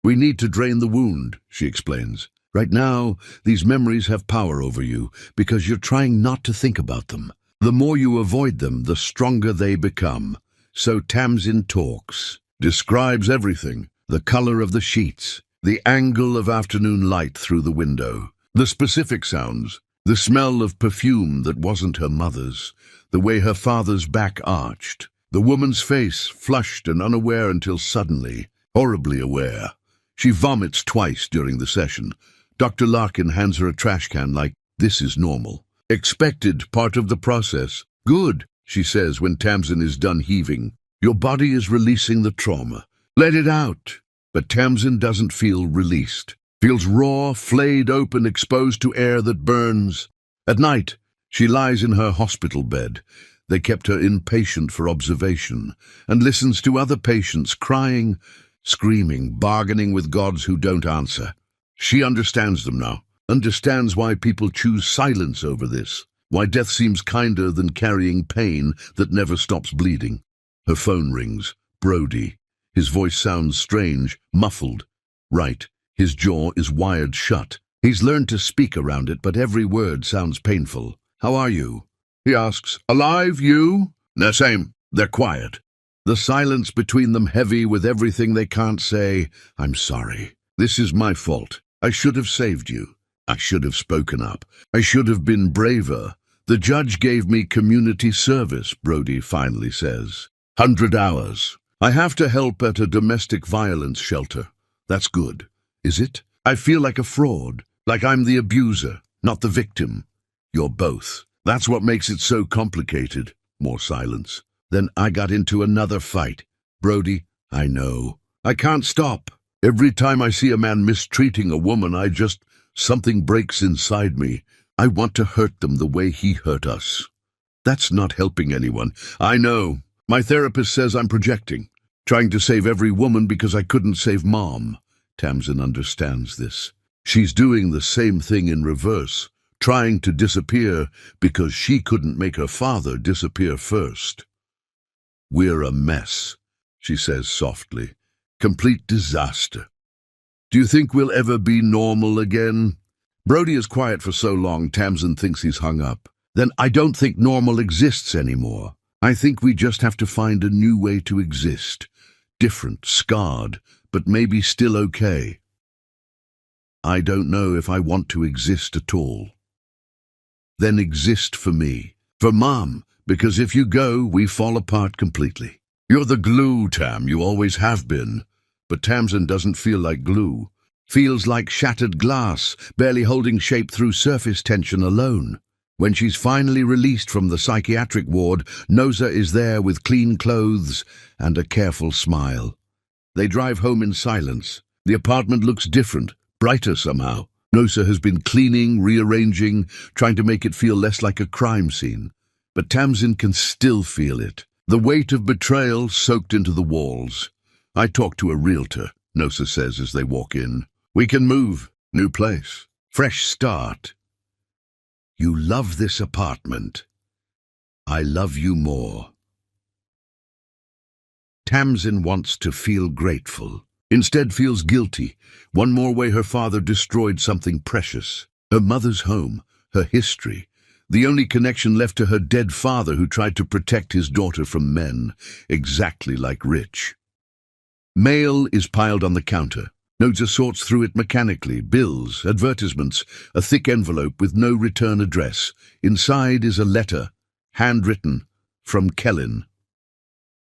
"We need to drain the wound," she explains. "Right now, these memories have power over you because you're trying not to think about them. The more you avoid them, the stronger they become." So Tamsin talks, describes everything: the color of the sheets, the angle of afternoon light through the window, the specific sounds, the smell of perfume that wasn't her mother's, the way her father's back arched, the woman's face flushed and unaware until suddenly, horribly aware. She vomits twice during the session. Dr. Larkin hands her a trash can like, "This is normal. Expected, part of the process." "Good," she says when Tamsin is done heaving. "Your body is releasing the trauma. Let it out." But Tamsin doesn't feel released. Feels raw, flayed open, exposed to air that burns. At night, she lies in her hospital bed. They kept her inpatient for observation, and listens to other patients crying, screaming, bargaining with gods who don't answer. She understands them now, understands why people choose silence over this, why death seems kinder than carrying pain that never stops bleeding. Her phone rings. Brody. His voice sounds strange, muffled. Right. His jaw is wired shut. He's learned to speak around it, but every word sounds painful. "How are you?" he asks. "Alive, you?" "The same." They're quiet. The silence between them heavy with everything they can't say. "I'm sorry. This is my fault. I should have saved you. I should have spoken up. I should have been braver. The judge gave me community service," Brody finally says. 100 hours. "I have to help at a domestic violence shelter." "That's good." "Is it? I feel like a fraud, like I'm the abuser, not the victim." "You're both. That's what makes it so complicated." More silence. "Then I got into another fight." "Brody, I know. I can't stop. Every time I see a man mistreating a woman, something breaks inside me. I want to hurt them the way he hurt us." "That's not helping anyone." "I know. My therapist says I'm projecting, trying to save every woman because I couldn't save Mom." Tamsin understands this. She's doing the same thing in reverse, trying to disappear because she couldn't make her father disappear first. "We're a mess," she says softly. "Complete disaster. Do you think we'll ever be normal again?" Brody is quiet for so long, Tamsin thinks he's hung up. "Then I don't think normal exists anymore. I think we just have to find a new way to exist. Different, scarred, but maybe still okay." "I don't know if I want to exist at all." "Then exist for me, for Mom, because if you go, we fall apart completely." "You're the glue, Tam, you always have been." But Tamsin doesn't feel like glue. Feels like shattered glass, barely holding shape through surface tension alone. When she's finally released from the psychiatric ward, Nosa is there with clean clothes and a careful smile. They drive home in silence. The apartment looks different, brighter somehow. Nosa has been cleaning, rearranging, trying to make it feel less like a crime scene. But Tamsin can still feel it. The weight of betrayal soaked into the walls. "I talked to a realtor," Nosa says as they walk in. "We can move. New place. Fresh start." "You love this apartment. I love you more." Tamsin wants to feel grateful. Instead feels guilty. One more way her father destroyed something precious. Her mother's home, her history. The only connection left to her dead father who tried to protect his daughter from men, exactly like Rich. Mail is piled on the counter. Nosa sorts through it mechanically. Bills, advertisements, a thick envelope with no return address. Inside is a letter, handwritten, from Kellen.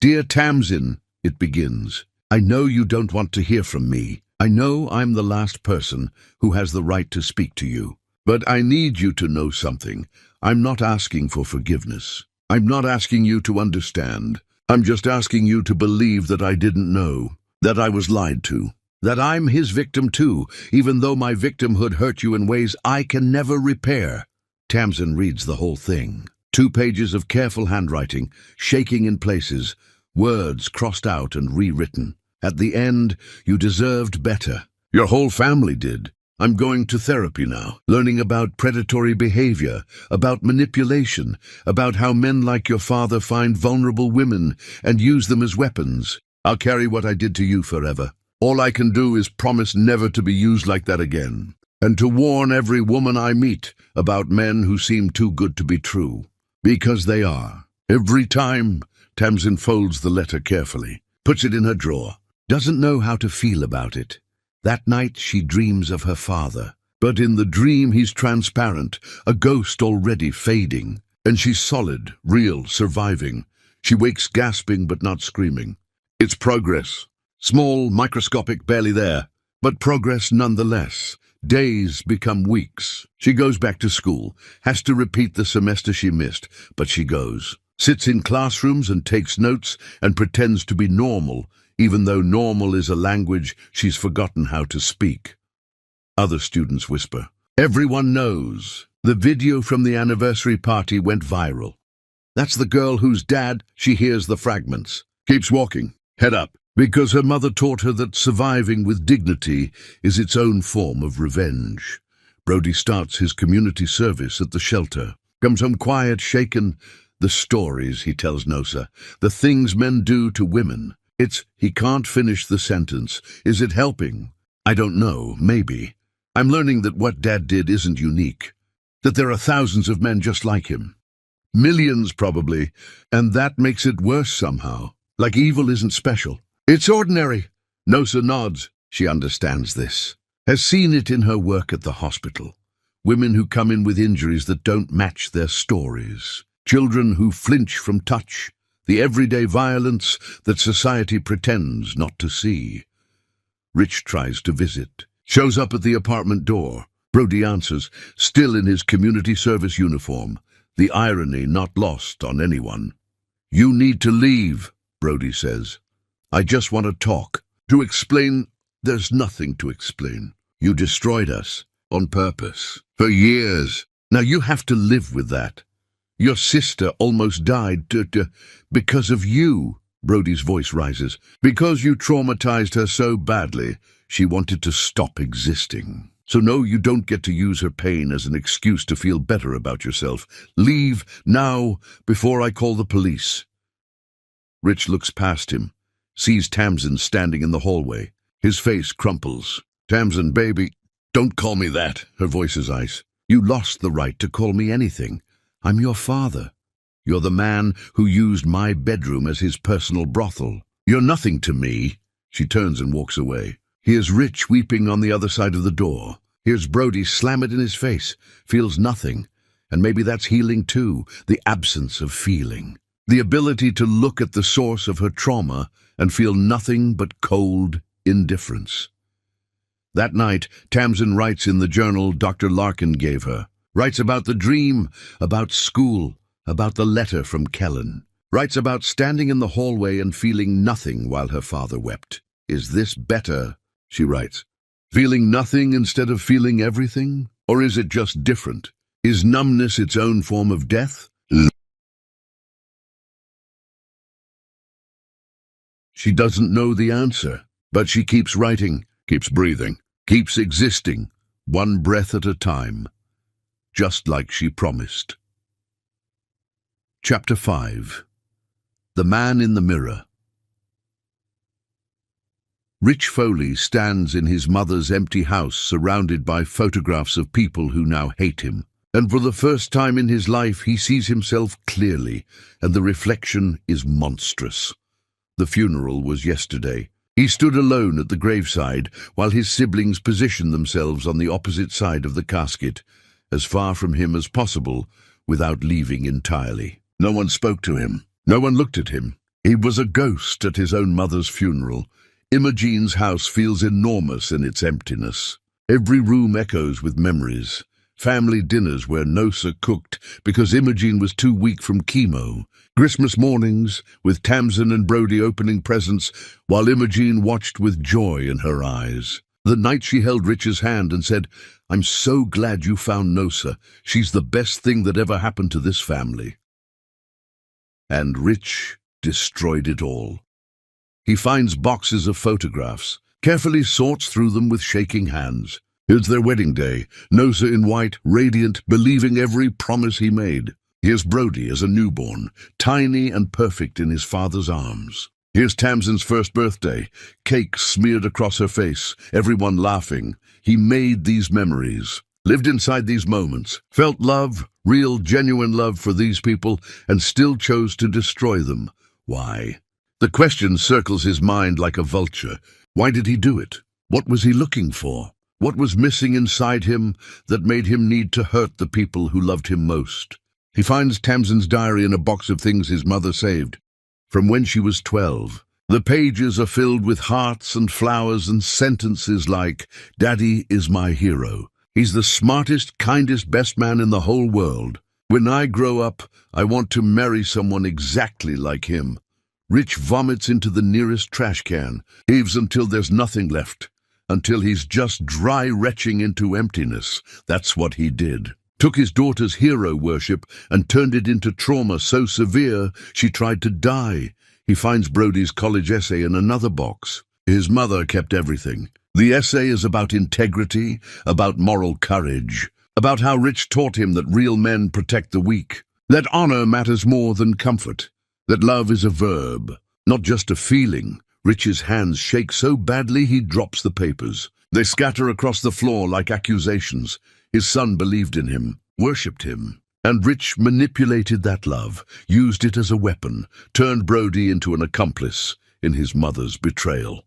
"Dear Tamsin," it begins. "I know you don't want to hear from me. I know I'm the last person who has the right to speak to you. But I need you to know something. I'm not asking for forgiveness. I'm not asking you to understand. I'm just asking you to believe that I didn't know, that I was lied to. That I'm his victim too, even though my victimhood hurt you in ways I can never repair." Tamsin reads the whole thing. 2 pages of careful handwriting, shaking in places, words crossed out and rewritten. At the end, "You deserved better. Your whole family did. I'm going to therapy now, learning about predatory behavior, about manipulation, about how men like your father find vulnerable women and use them as weapons. I'll carry what I did to you forever. All I can do is promise never to be used like that again, and to warn every woman I meet about men who seem too good to be true. Because they are. Every time." Tamsin folds the letter carefully, puts it in her drawer. Doesn't know how to feel about it. That night she dreams of her father. But in the dream he's transparent, a ghost already fading. And she's solid, real, surviving. She wakes gasping but not screaming. It's progress. Small, microscopic, barely there, but progress nonetheless. Days become weeks. She goes back to school, has to repeat the semester she missed, but she goes. Sits in classrooms and takes notes and pretends to be normal, even though normal is a language she's forgotten how to speak. Other students whisper. Everyone knows. The video from the anniversary party went viral. That's the girl whose dad, she hears the fragments. Keeps walking, head up. Because her mother taught her that surviving with dignity is its own form of revenge. Brody starts his community service at the shelter. Comes home quiet, shaken. The stories, he tells Nosa. The things men do to women. He can't finish the sentence. Is it helping? I don't know, maybe. I'm learning that what Dad did isn't unique. That there are thousands of men just like him. Millions, probably. And that makes it worse somehow. Like evil isn't special. It's ordinary. Nosa nods. She understands this. Has seen it in her work at the hospital. Women who come in with injuries that don't match their stories. Children who flinch from touch. The everyday violence that society pretends not to see. Rich tries to visit. Shows up at the apartment door. Brody answers, still in his community service uniform. The irony not lost on anyone. You need to leave, Brody says. I just want to talk. To explain, there's nothing to explain. You destroyed us, on purpose, for years. Now you have to live with that. Your sister almost died because of you, Brody's voice rises. Because you traumatized her so badly, she wanted to stop existing. So no, you don't get to use her pain as an excuse to feel better about yourself. Leave now, before I call the police. Rich looks past him, sees Tamsin standing in the hallway. His face crumples. Tamsin, baby, don't call me that. Her voice is ice. You lost the right to call me anything. I'm your father. You're the man who used my bedroom as his personal brothel. You're nothing to me. She turns and walks away. Here's Rich weeping on the other side of the door. Here's Brody slam it in his face, feels nothing. And maybe that's healing too, the absence of feeling. The ability to look at the source of her trauma and feel nothing but cold indifference. That night, Tamsin writes in the journal Dr. Larkin gave her. Writes about the dream, about school, about the letter from Kellen. Writes about standing in the hallway and feeling nothing while her father wept. Is this better? She writes. Feeling nothing instead of feeling everything? Or is it just different? Is numbness its own form of death? She doesn't know the answer, but she keeps writing, keeps breathing, keeps existing, one breath at a time, just like she promised. Chapter 5. The Man in the Mirror. Rich Foley stands in his mother's empty house surrounded by photographs of people who now hate him. And for the first time in his life he sees himself clearly, and the reflection is monstrous. The funeral was yesterday. He stood alone at the graveside while his siblings positioned themselves on the opposite side of the casket, as far from him as possible, without leaving entirely. No one spoke to him. No one looked at him. He was a ghost at his own mother's funeral. Imogene's house feels enormous in its emptiness. Every room echoes with memories. Family dinners where Nosa cooked because Imogene was too weak from chemo. Christmas mornings with Tamsin and Brody opening presents while Imogene watched with joy in her eyes. The night she held Rich's hand and said, "I'm so glad you found Nosa. She's the best thing that ever happened to this family." And Rich destroyed it all. He finds boxes of photographs, carefully sorts through them with shaking hands. It's their wedding day, Nosa in white, radiant, believing every promise he made. Here's Brody as a newborn, tiny and perfect in his father's arms. Here's Tamsin's first birthday, cake smeared across her face, everyone laughing. He made these memories, lived inside these moments, felt love, real, genuine love for these people, and still chose to destroy them. Why? The question circles his mind like a vulture. Why did he do it? What was he looking for? What was missing inside him that made him need to hurt the people who loved him most? He finds Tamsin's diary in a box of things his mother saved, from when she was 12. The pages are filled with hearts and flowers and sentences like, "Daddy is my hero. He's the smartest, kindest, best man in the whole world. When I grow up, I want to marry someone exactly like him." Rich vomits into the nearest trash can, heaves until there's nothing left, until he's just dry retching into emptiness. That's what he did. Took his daughter's hero worship and turned it into trauma so severe she tried to die. He finds Brody's college essay in another box. His mother kept everything. The essay is about integrity, about moral courage, about how Rich taught him that real men protect the weak, that honor matters more than comfort, that love is a verb, not just a feeling. Rich's hands shake so badly he drops the papers. They scatter across the floor like accusations. His son believed in him, worshipped him. And Rich manipulated that love, used it as a weapon, turned Brody into an accomplice in his mother's betrayal.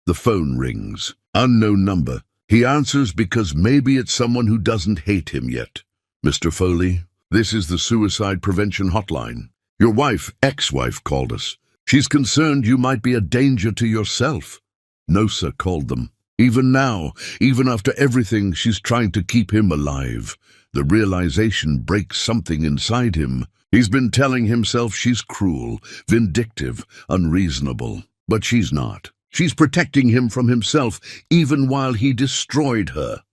The phone rings. Unknown number. He answers because maybe it's someone who doesn't hate him yet. "Mr. Foley, this is the suicide prevention hotline. Your wife, ex-wife, called us. She's concerned you might be a danger to yourself." Nosa called them. Even now, even after everything, she's trying to keep him alive. The realization breaks something inside him. He's been telling himself she's cruel, vindictive, unreasonable. But she's not. She's protecting him from himself, even while he destroyed her.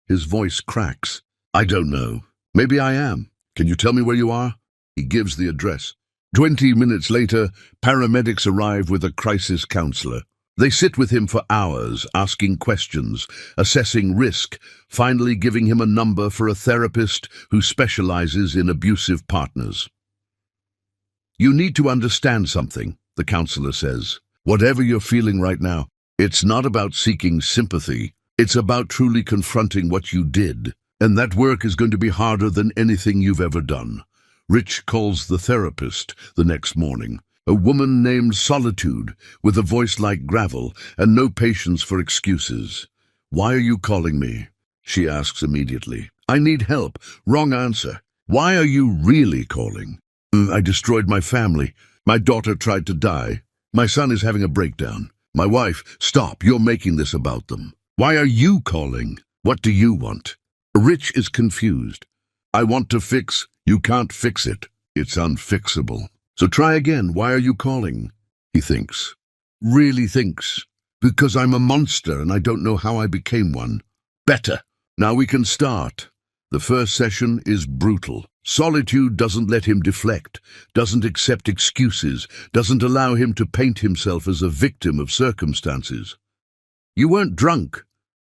His voice cracks. "I don't know. Maybe I am. Can you tell me where you are?" He gives the address. 20 minutes later, paramedics arrive with a crisis counselor. They sit with him for hours, asking questions, assessing risk, finally giving him a number for a therapist who specializes in abusive partners. "You need to understand something," the counselor says. "Whatever you're feeling right now, it's not about seeking sympathy. It's about truly confronting what you did. And that work is going to be harder than anything you've ever done." Rich calls the therapist the next morning. A woman named Solitude, with a voice like gravel and no patience for excuses. "Why are you calling me?" she asks immediately. "I need help." Wrong answer. "Why are you really calling?" "I destroyed my family. My daughter tried to die. My son is having a breakdown. My wife..." "Stop, you're making this about them. Why are you calling? What do you want?" Rich is confused. "I want to fix..." "You can't fix it. It's unfixable. So try again. Why are you calling?" He thinks. Really thinks. "Because I'm a monster and I don't know how I became one." "Better. Now we can start." The first session is brutal. Solitude doesn't let him deflect, doesn't accept excuses, doesn't allow him to paint himself as a victim of circumstances. "You weren't drunk.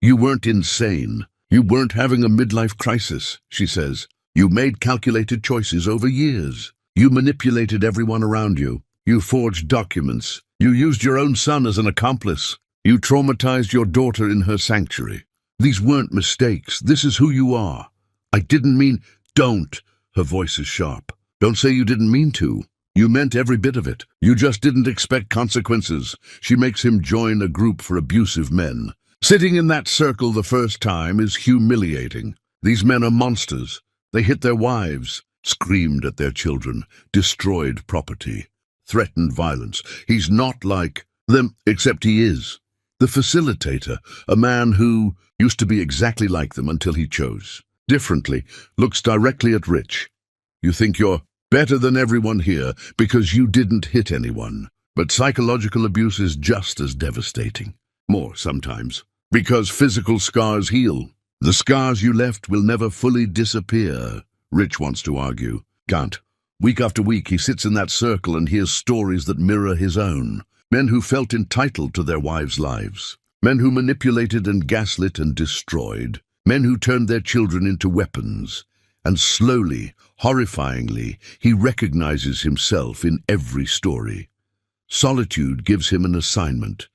You weren't insane. You weren't having a midlife crisis," she says. "You made calculated choices over years. You manipulated everyone around you. You forged documents. You used your own son as an accomplice. You traumatized your daughter in her sanctuary. These weren't mistakes. This is who you are." "I didn't mean..." "Don't." Her voice is sharp. "Don't say you didn't mean to. You meant every bit of it. You just didn't expect consequences." She makes him join a group for abusive men. Sitting in that circle the first time is humiliating. These men are monsters. They hit their wives, screamed at their children, destroyed property, threatened violence. He's not like them, except he is. The facilitator, a man who used to be exactly like them until he chose differently, looks directly at Rich. "You think you're better than everyone here because you didn't hit anyone. But psychological abuse is just as devastating. More sometimes. Because physical scars heal. The scars you left will never fully disappear." Rich wants to argue. Can't. Week after week he sits in that circle and hears stories that mirror his own. Men who felt entitled to their wives' lives. Men who manipulated and gaslit and destroyed. Men who turned their children into weapons. And slowly, horrifyingly, he recognizes himself in every story. Solitude gives him an assignment.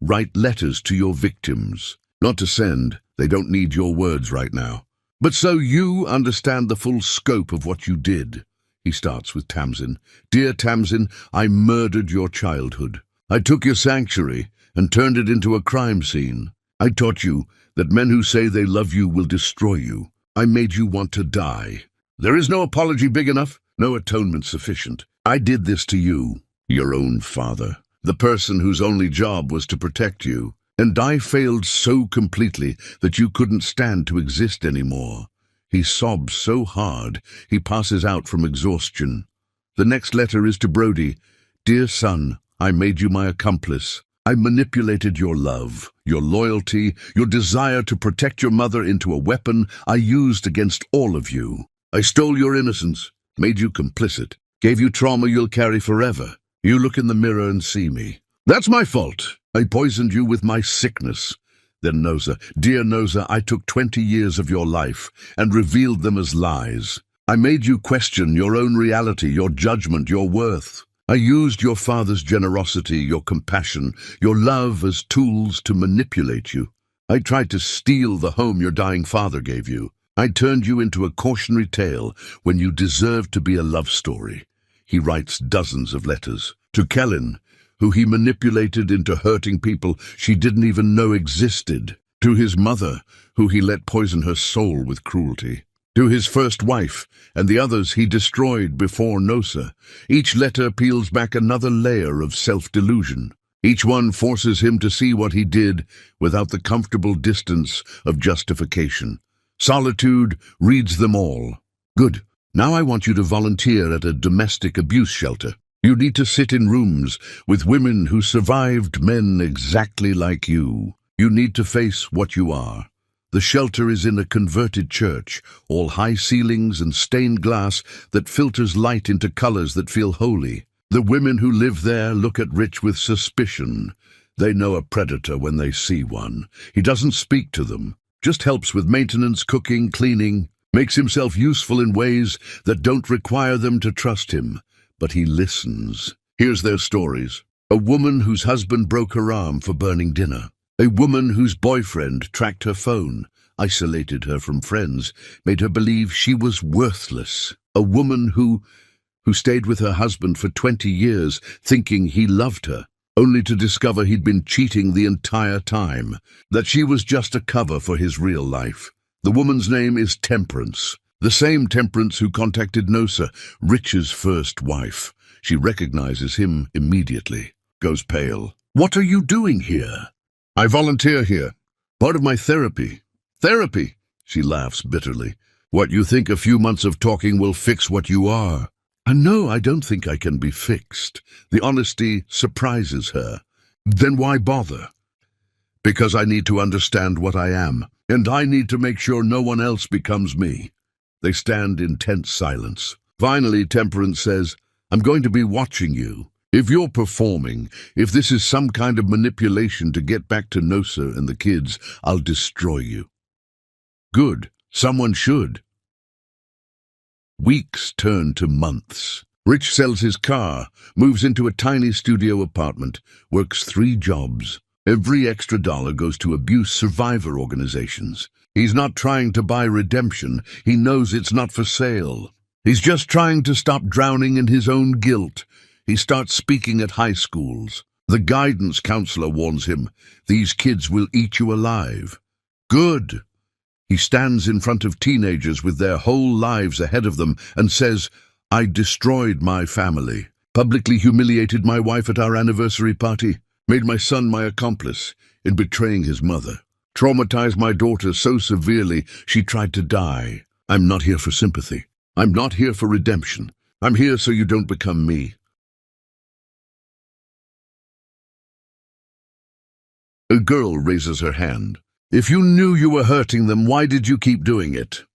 Write letters to your victims. Not to send. They don't need your words right now. But so you understand the full scope of what you did. He starts with Tamsin. "Dear Tamsin, I murdered your childhood. I took your sanctuary and turned it into a crime scene. I taught you that men who say they love you will destroy you. I made you want to die. There is no apology big enough, no atonement sufficient. I did this to you, your own father, the person whose only job was to protect you. And I failed so completely that you couldn't stand to exist anymore." He sobs so hard, he passes out from exhaustion. The next letter is to Brody. "Dear son, I made you my accomplice. I manipulated your love, your loyalty, your desire to protect your mother into a weapon I used against all of you. I stole your innocence, made you complicit, gave you trauma you'll carry forever. You look in the mirror and see me. That's my fault. I poisoned you with my sickness." Then Noza. "Dear Noza, I took 20 years of your life and revealed them as lies. I made you question your own reality, your judgment, your worth. I used your father's generosity, your compassion, your love as tools to manipulate you. I tried to steal the home your dying father gave you. I turned you into a cautionary tale when you deserved to be a love story." He writes dozens of letters. To Kellen, who he manipulated into hurting people she didn't even know existed. To his mother, who he let poison her soul with cruelty. To his first wife, and the others he destroyed before Nosa. Each letter peels back another layer of self-delusion. Each one forces him to see what he did without the comfortable distance of justification. Solitude reads them all. "Good. Now I want you to volunteer at a domestic abuse shelter. You need to sit in rooms with women who survived men exactly like you. You need to face what you are. The shelter is in a converted church, all high ceilings and stained glass that filters light into colors that feel holy. The women who live there look at Rich with suspicion. They know a predator when they see one. He doesn't speak to them, just helps with maintenance, cooking, cleaning, makes himself useful in ways that don't require them to trust him. But he listens. Here's their stories. A woman whose husband broke her arm for burning dinner. A woman whose boyfriend tracked her phone, isolated her from friends, made her believe she was worthless. A woman who stayed with her husband for 20 years, thinking he loved her, only to discover he'd been cheating the entire time, that she was just a cover for his real life. The woman's name is Temperance, the same Temperance who contacted Nosa, Rich's first wife. She recognizes him immediately, goes pale. "What are you doing here?" "I volunteer here. Part of my therapy." "Therapy?" She laughs bitterly. "What, you think a few months of talking will fix what you are?" "And no, I don't think I can be fixed." The honesty surprises her. "Then why bother?" "Because I need to understand what I am, and I need to make sure no one else becomes me." They stand in tense silence. Finally, Temperance says, "I'm going to be watching you. If you're performing, if this is some kind of manipulation to get back to Nosa and the kids, I'll destroy you." "Good. Someone should." Weeks turn to months. Rich sells his car, moves into a tiny studio apartment, works 3 jobs. Every extra dollar goes to abuse survivor organizations. He's not trying to buy redemption. He knows it's not for sale. He's just trying to stop drowning in his own guilt. He starts speaking at high schools. The guidance counselor warns him, "These kids will eat you alive." Good. He stands in front of teenagers with their whole lives ahead of them and says, "I destroyed my family, publicly humiliated my wife at our anniversary party, made my son my accomplice in betraying his mother, traumatized my daughter so severely she tried to die. I'm not here for sympathy. I'm not here for redemption. I'm here so you don't become me." A girl raises her hand. "If you knew you were hurting them, why did you keep doing it?"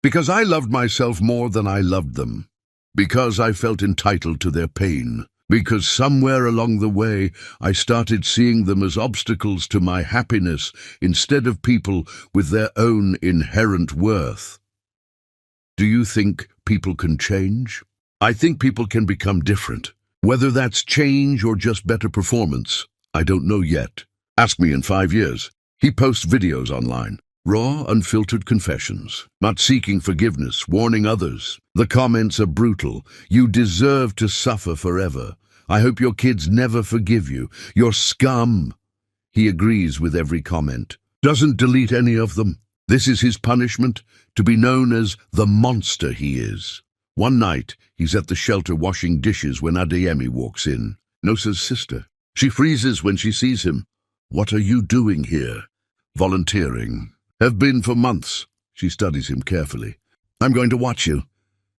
"Because I loved myself more than I loved them. Because I felt entitled to their pain. Because somewhere along the way, I started seeing them as obstacles to my happiness instead of people with their own inherent worth." Do you think people can change? I think people can become different. Whether that's change or just better performance, I don't know yet. Ask me in 5 years. He posts videos online. Raw, unfiltered confessions. Not seeking forgiveness, warning others. The comments are brutal. "You deserve to suffer forever. I hope your kids never forgive you. You're scum." He agrees with every comment. Doesn't delete any of them. This is his punishment, to be known as the monster he is. One night, he's at the shelter washing dishes when Adeyemi walks in, Nosa's sister. She freezes when she sees him. "What are you doing here?" "Volunteering. Have been for months." She studies him carefully. "I'm going to watch you.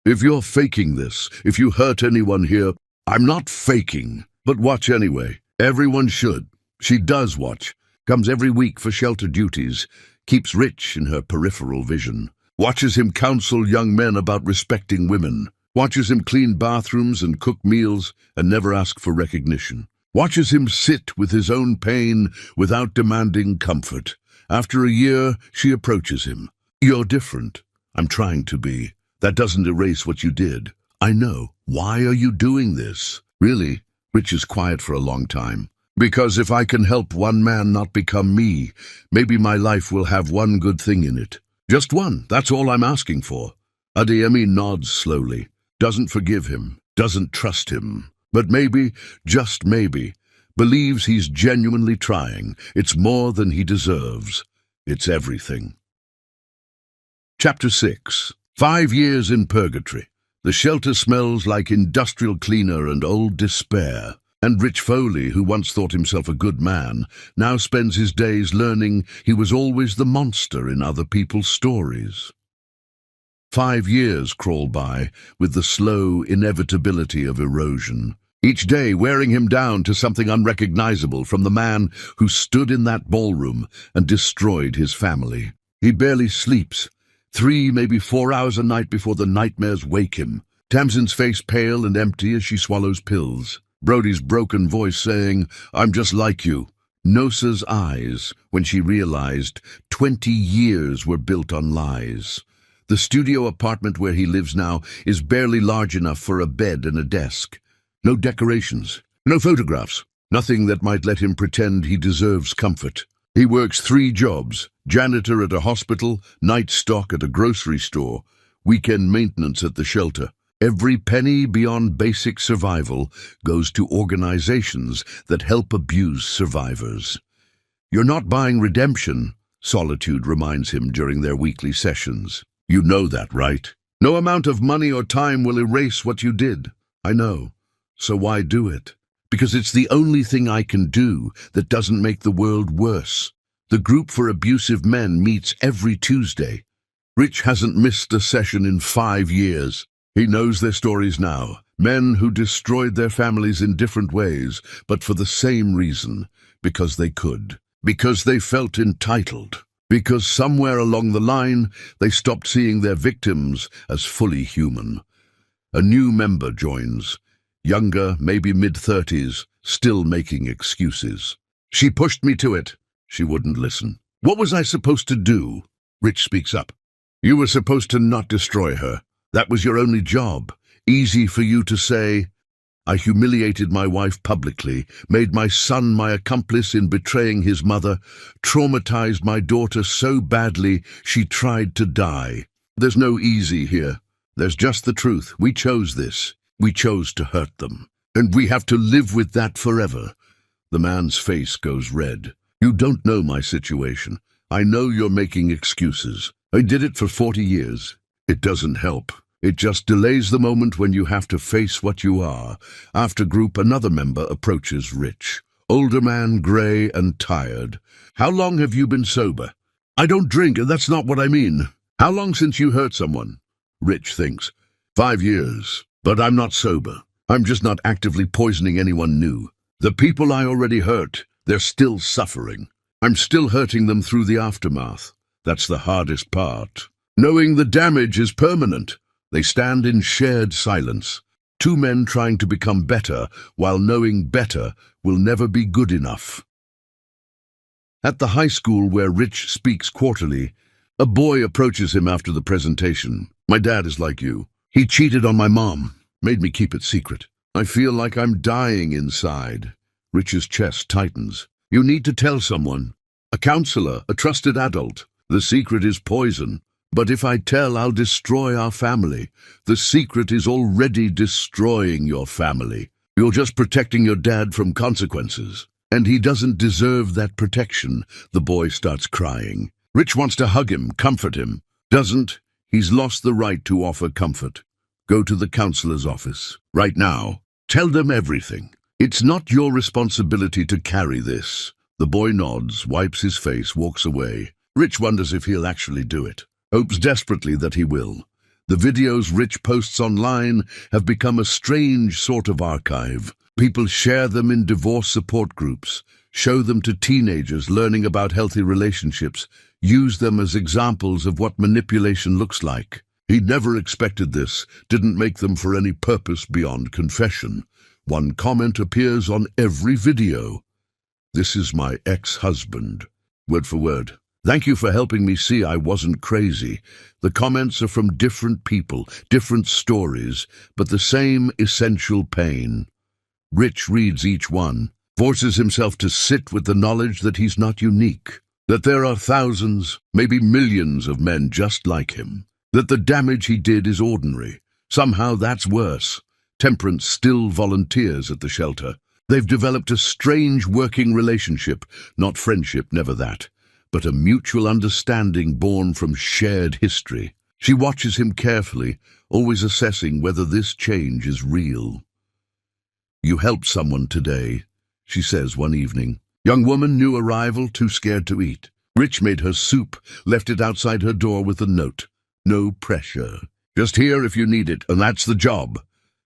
If you're faking this, if you hurt anyone here..." "I'm not faking, but watch anyway. Everyone should." She does watch. Comes every week for shelter duties. Keeps Rich in her peripheral vision. Watches him counsel young men about respecting women. Watches him clean bathrooms and cook meals and never ask for recognition. Watches him sit with his own pain without demanding comfort. After a year, she approaches him. "You're different." "I'm trying to be. That doesn't erase what you did." "I know. Why are you doing this?" "Really?" Rich is quiet for a long time. "Because if I can help one man not become me, maybe my life will have one good thing in it. Just one, that's all I'm asking for." Adeyemi nods slowly. Doesn't forgive him, doesn't trust him. But maybe, just maybe, believes he's genuinely trying. It's more than he deserves. It's everything. Chapter 6. 5 years in purgatory. The shelter smells like industrial cleaner and old despair. And Rich Foley, who once thought himself a good man, now spends his days learning he was always the monster in other people's stories. 5 years crawl by with the slow inevitability of erosion. Each day wearing him down to something unrecognizable from the man who stood in that ballroom and destroyed his family. He barely sleeps. 3, maybe 4 hours a night before the nightmares wake him. Tamsin's face pale and empty as she swallows pills. Brody's broken voice saying, "I'm just like you. Nosa's eyes when she realized 20 years were built on lies. The studio apartment where he lives now is barely large enough for a bed and a desk. No decorations, no photographs, nothing that might let him pretend he deserves comfort. He works 3 jobs: janitor at a hospital, night stock at a grocery store, weekend maintenance at the shelter. Every penny beyond basic survival goes to organizations that help abuse survivors. "You're not buying redemption," Solitude reminds him during their weekly sessions. "You know that, right? No amount of money or time will erase what you did." "I know. So why do it?" "Because it's the only thing I can do that doesn't make the world worse." The group for abusive men meets every Tuesday. Rich hasn't missed a session in 5 years. He knows their stories now. Men who destroyed their families in different ways, but for the same reason. Because they could. Because they felt entitled. Because somewhere along the line, they stopped seeing their victims as fully human. A new member joins. Younger, maybe mid-30s, still making excuses. "She pushed me to it." She wouldn't listen. "What was I supposed to do?" Rich speaks up. "You were supposed to not destroy her. That was your only job. Easy for you to say. I humiliated my wife publicly, made my son my accomplice in betraying his mother, traumatized my daughter so badly she tried to die. There's no easy here. There's just the truth. We chose this. We chose to hurt them. And we have to live with that forever." The man's face goes red. "You don't know my situation. I know you're making excuses. I did it for 40 years. It doesn't help. It just delays the moment when you have to face what you are." After group, another member approaches Rich. Older man, grey and tired. "How long have you been sober?" "I don't drink, and that's not what I mean." "How long since you hurt someone?" Rich thinks. 5 years. But I'm not sober. I'm just not actively poisoning anyone new. The people I already hurt, they're still suffering. I'm still hurting them through the aftermath. That's the hardest part. Knowing the damage is permanent. They stand in shared silence. 2 men trying to become better, while knowing better will never be good enough. At the high school where Rich speaks quarterly, a boy approaches him after the presentation. "My dad is like you. He cheated on my mom, made me keep it secret. I feel like I'm dying inside." Rich's chest tightens. "You need to tell someone. A counselor, a trusted adult. The secret is poison. But if I tell, I'll destroy our family. The secret is already destroying your family. You're just protecting your dad from consequences. And he doesn't deserve that protection." The boy starts crying. Rich wants to hug him, comfort him. Doesn't. He's lost the right to offer comfort. "Go to the counselor's office. Right now. Tell them everything. It's not your responsibility to carry this." The boy nods, wipes his face, walks away. Rich wonders if he'll actually do it. Hopes desperately that he will. The videos Rich posts online have become a strange sort of archive. People share them in divorce support groups, show them to teenagers learning about healthy relationships, use them as examples of what manipulation looks like. He never expected this, didn't make them for any purpose beyond confession. One comment appears on every video. "This is my ex-husband." Word for word. "Thank you for helping me see I wasn't crazy." The comments are from different people, different stories, but the same essential pain. Rich reads each one, forces himself to sit with the knowledge that he's not unique, that there are thousands, maybe millions of men just like him, that the damage he did is ordinary. Somehow that's worse. Temperance still volunteers at the shelter. They've developed a strange working relationship, not friendship, never that, but a mutual understanding born from shared history. She watches him carefully, always assessing whether this change is real. "You helped someone today," she says one evening. Young woman, new arrival, too scared to eat. Rich made her soup, left it outside her door with a note. "No pressure. Just here if you need it, and that's the job."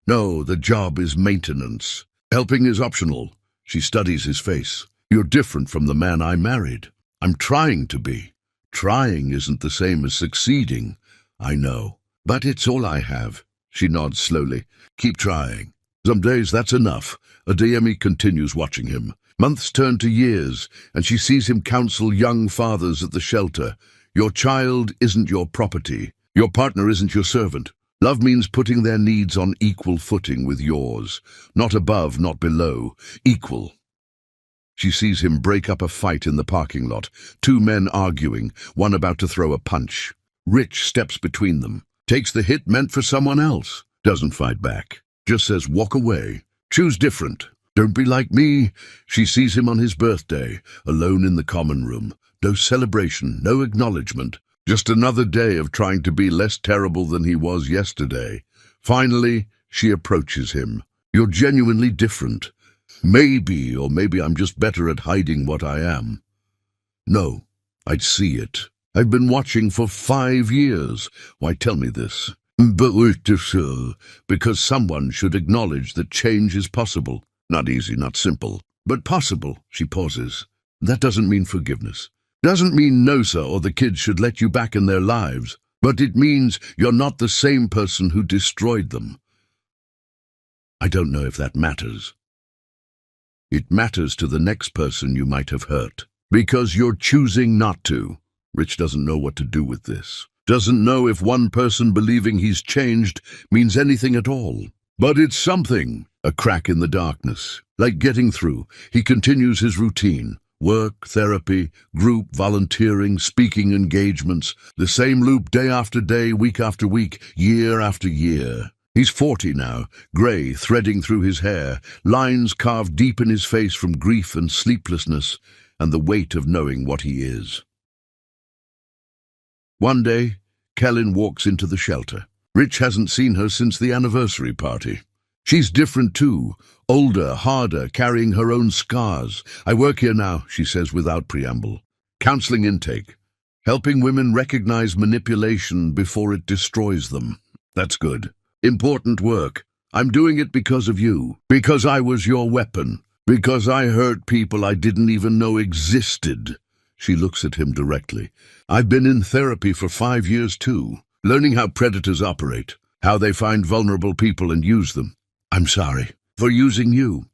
"No, the job is maintenance. Helping is optional." She studies his face. "You're different from the man I married." "I'm trying to be." "Trying isn't the same as succeeding." "I know. But it's all I have." She nods slowly. "Keep trying. Some days that's enough." Adeyemi continues watching him. Months turn to years, and she sees him counsel young fathers at the shelter. Your child isn't your property. Your partner isn't your servant. Love means putting their needs on equal footing with yours. Not above, not below. Equal. She sees him break up a fight in the parking lot. Two men arguing, one about to throw a punch. Rich steps between them. Takes the hit meant for someone else. Doesn't fight back. Just says, walk away. Choose different. Don't be like me. She sees him on his birthday, alone in the common room. No celebration, no acknowledgement. Just another day of trying to be less terrible than he was yesterday. Finally, she approaches him. You're genuinely different. Maybe, or maybe I'm just better at hiding what I am. No, I'd see it. I've been watching for 5 years. Why tell me this? But because someone should acknowledge that change is possible. Not easy, not simple, but possible. She pauses. That doesn't mean forgiveness. Doesn't mean Nosa or the kids should let you back in their lives. But it means you're not the same person who destroyed them. I don't know if that matters. It matters to the next person you might have hurt. Because you're choosing not to. Rich doesn't know what to do with this. Doesn't know if one person believing he's changed means anything at all. But it's something. A crack in the darkness. Like getting through, he continues his routine. Work, therapy, group, volunteering, speaking engagements. The same loop day after day, week after week, year after year. He's 40 now, grey threading through his hair, lines carved deep in his face from grief and sleeplessness, and the weight of knowing what he is. One day, Kellen walks into the shelter. Rich hasn't seen her since the anniversary party. She's different too, older, harder, carrying her own scars. I work here now, she says without preamble. Counseling intake. Helping women recognize manipulation before it destroys them. That's good. Important work. I'm doing it because of you. Because I was your weapon. Because I hurt people I didn't even know existed. She looks at him directly. I've been in therapy for 5 years too, learning how predators operate, how they find vulnerable people and use them. I'm sorry for using you.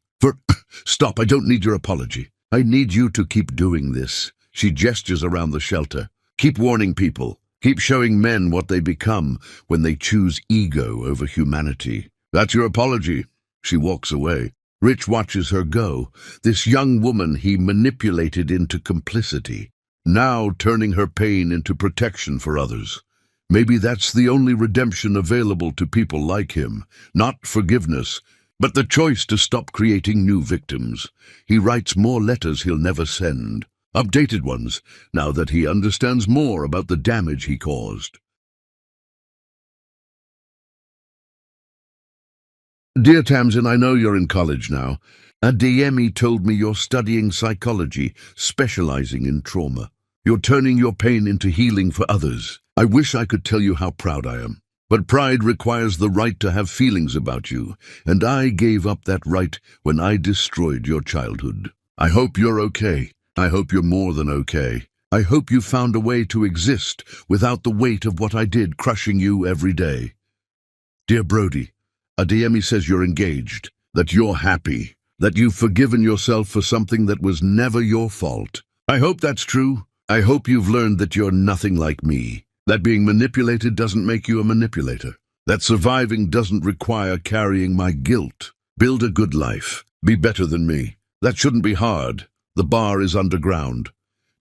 Stop, I don't need your apology. I need you to keep doing this. She gestures around the shelter. Keep warning people. Keep showing men what they become when they choose ego over humanity. That's your apology. She walks away. Rich watches her go. This young woman he manipulated into complicity, now turning her pain into protection for others. Maybe that's the only redemption available to people like him. Not forgiveness, but the choice to stop creating new victims. He writes more letters he'll never send. Updated ones, now that he understands more about the damage he caused. Dear Tamsin, I know you're in college now. Adeyemi told me you're studying psychology, specializing in trauma. You're turning your pain into healing for others. I wish I could tell you how proud I am. But pride requires the right to have feelings about you, and I gave up that right when I destroyed your childhood. I hope you're okay. I hope you're more than okay. I hope you found a way to exist without the weight of what I did crushing you every day. Dear Brody, Adeyemi says you're engaged, that you're happy, that you've forgiven yourself for something that was never your fault. I hope that's true. I hope you've learned that you're nothing like me. That being manipulated doesn't make you a manipulator. That surviving doesn't require carrying my guilt. Build a good life. Be better than me. That shouldn't be hard. The bar is underground.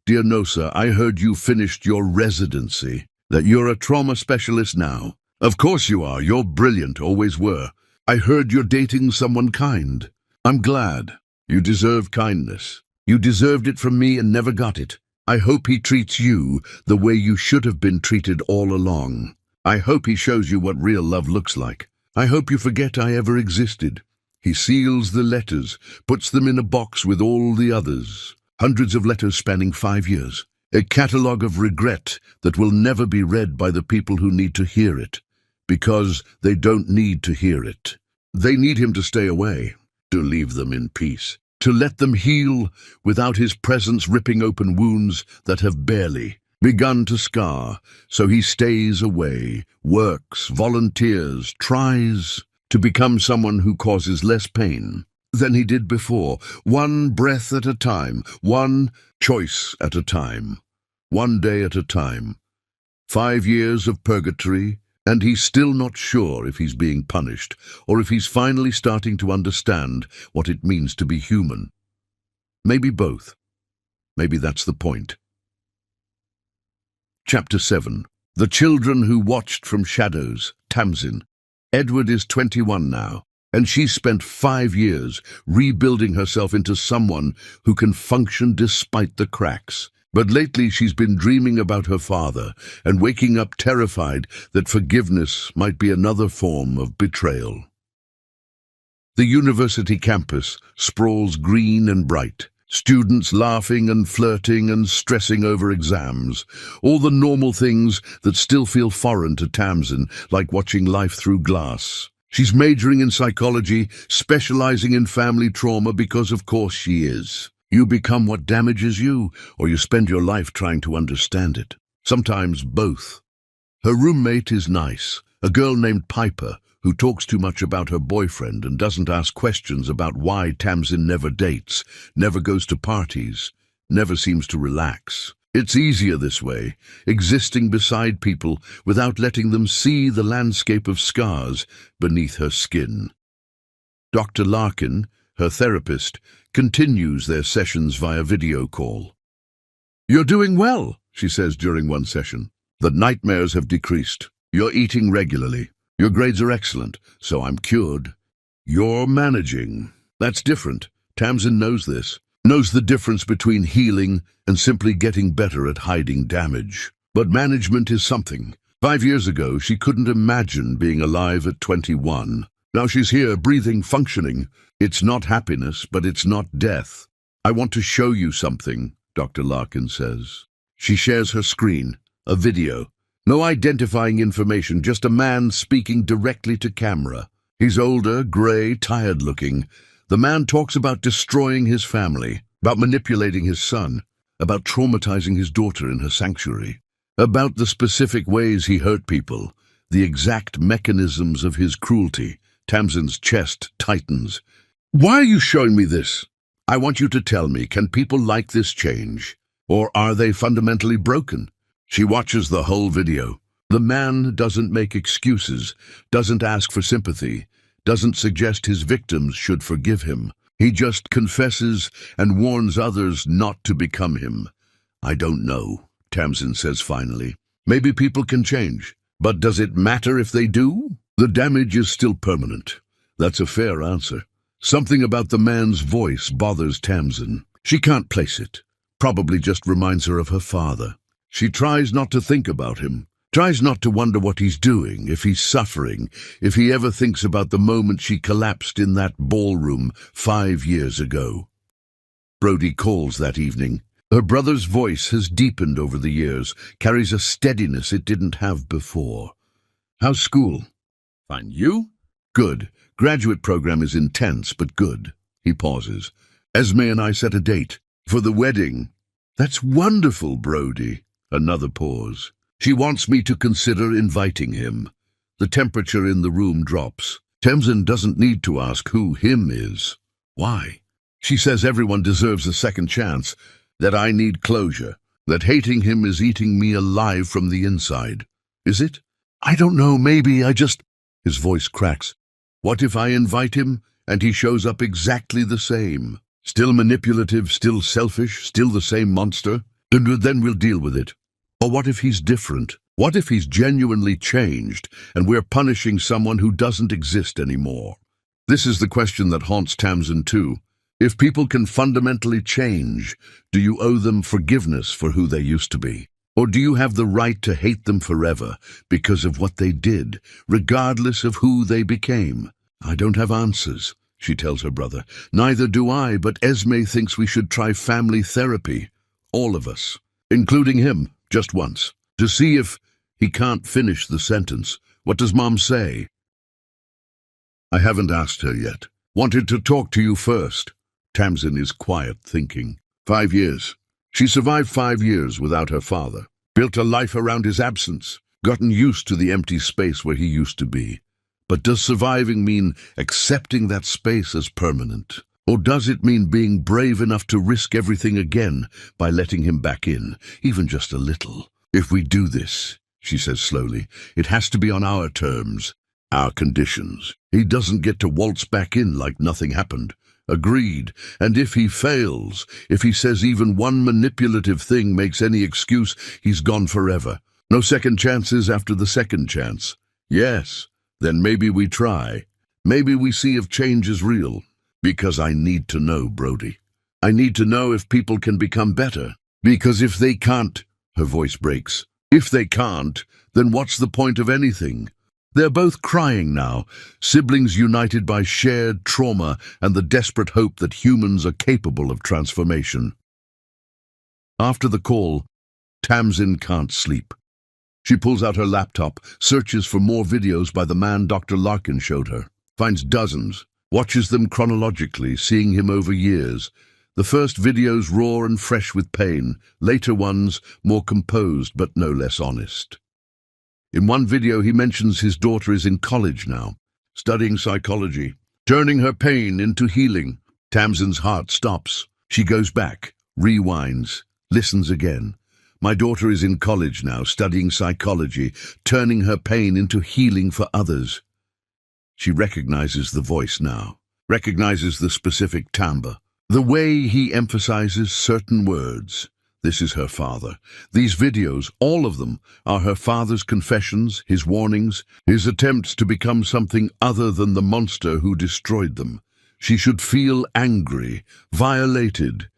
Dear Nosa, I heard you finished your residency. That you're a trauma specialist now. Of course you are. You're brilliant, always were. I heard you're dating someone kind. I'm glad. You deserve kindness. You deserved it from me and never got it. I hope he treats you the way you should have been treated all along. I hope he shows you what real love looks like. I hope you forget I ever existed. He seals the letters, puts them in a box with all the others. Hundreds of letters spanning 5 years. A catalogue of regret that will never be read by the people who need to hear it. Because they don't need to hear it. They need him to stay away, to leave them in peace. To let them heal without his presence ripping open wounds that have barely begun to scar. So he stays away, works, volunteers, tries to become someone who causes less pain. than he did before, one breath at a time, one choice at a time, one day at a time. 5 years of purgatory, and he's still not sure if he's being punished, or if he's finally starting to understand what it means to be human. Maybe both. Maybe that's the point. Chapter 7. The Children Who Watched from Shadows, Tamsin. Edward is 21 now, and she's spent 5 years rebuilding herself into someone who can function despite the cracks. But lately she's been dreaming about her father and waking up terrified that forgiveness might be another form of betrayal. The university campus sprawls green and bright. Students laughing and flirting and stressing over exams. All the normal things that still feel foreign to Tamsin, like watching life through glass. She's majoring in psychology, specializing in family trauma because of course she is. You become what damages you, or you spend your life trying to understand it. Sometimes both. Her roommate is nice, a girl named Piper, who talks too much about her boyfriend and doesn't ask questions about why Tamsin never dates, never goes to parties, never seems to relax. It's easier this way, existing beside people without letting them see the landscape of scars beneath her skin. Dr. Larkin, her therapist, continues their sessions via video call. "You're doing well," she says during one session. "The nightmares have decreased. You're eating regularly. Your grades are excellent, so I'm cured. You're managing." That's different. Tamsin knows this. Knows the difference between healing and simply getting better at hiding damage. But management is something. 5 years ago, she couldn't imagine being alive at 21. Now she's here, breathing, functioning. It's not happiness, but it's not death. "I want to show you something," Dr. Larkin says. She shares her screen, a video. No identifying information, just a man speaking directly to camera. He's older, grey, tired-looking. The man talks about destroying his family, about manipulating his son, about traumatizing his daughter in her sanctuary, about the specific ways he hurt people, the exact mechanisms of his cruelty. Tamsin's chest tightens. "Why are you showing me this?" "I want you to tell me, can people like this change? Or are they fundamentally broken?" She watches the whole video. The man doesn't make excuses, doesn't ask for sympathy, doesn't suggest his victims should forgive him. He just confesses and warns others not to become him. "I don't know," Tamsin says finally. "Maybe people can change, but does it matter if they do? The damage is still permanent." That's a fair answer. Something about the man's voice bothers Tamsin. She can't place it. Probably just reminds her of her father. She tries not to think about him, tries not to wonder what he's doing, if he's suffering, if he ever thinks about the moment she collapsed in that ballroom 5 years ago. Brody calls that evening. Her brother's voice has deepened over the years, carries a steadiness it didn't have before. "How's school?" "Fine. You?" "Good. Graduate program is intense, but good." He pauses. "Esme and I set a date. For the wedding." "That's wonderful, Brody." Another pause. "She wants me to consider inviting him." The temperature in the room drops. Tamsin doesn't need to ask who him is. Why? She says everyone deserves a second chance, that I need closure, that hating him is eating me alive from the inside. Is it? "I don't know, maybe I just—" His voice cracks. "What if I invite him and he shows up exactly the same? Still manipulative, still selfish, still the same monster? Then we'll deal with it. Or what if he's different? What if he's genuinely changed and we're punishing someone who doesn't exist anymore?" This is the question that haunts Tamsin too. If people can fundamentally change, do you owe them forgiveness for who they used to be? Or do you have the right to hate them forever because of what they did, regardless of who they became? "I don't have answers," she tells her brother. "Neither do I, but Esme thinks we should try family therapy. All of us, including him, just once, to see if—" He can't finish the sentence. "What does Mom say?" "I haven't asked her yet. Wanted to talk to you first." Tamsin is quiet, thinking. 5 years. She survived 5 years without her father, built a life around his absence, gotten used to the empty space where he used to be. But does surviving mean accepting that space as permanent? Or does it mean being brave enough to risk everything again by letting him back in, even just a little? If we do this, she says slowly, it has to be on our terms, our conditions. He doesn't get to waltz back in like nothing happened. Agreed. And if he fails, if he says even one manipulative thing makes any excuse, he's gone forever. No second chances after the second chance. Yes, then maybe we try. Maybe we see if change is real. Because I need to know, Brody. I need to know if people can become better. Because if they can't, her voice breaks. If they can't, then what's the point of anything? They're both crying now, siblings united by shared trauma and the desperate hope that humans are capable of transformation. After the call, Tamsin can't sleep. She pulls out her laptop, searches for more videos by the man Dr. Larkin showed her, finds dozens, watches them chronologically, seeing him over years. The first videos raw and fresh with pain, later ones more composed but no less honest. In one video he mentions his daughter is in college now, studying psychology, turning her pain into healing. Tamsin's heart stops. She goes back, rewinds, listens again. My daughter is in college now, studying psychology, turning her pain into healing for others. She recognizes the voice now, recognizes the specific timbre, the way he emphasizes certain words. This is her father. These videos, all of them, are her father's confessions, his warnings, his attempts to become something other than the monster who destroyed them. She should feel angry, violated.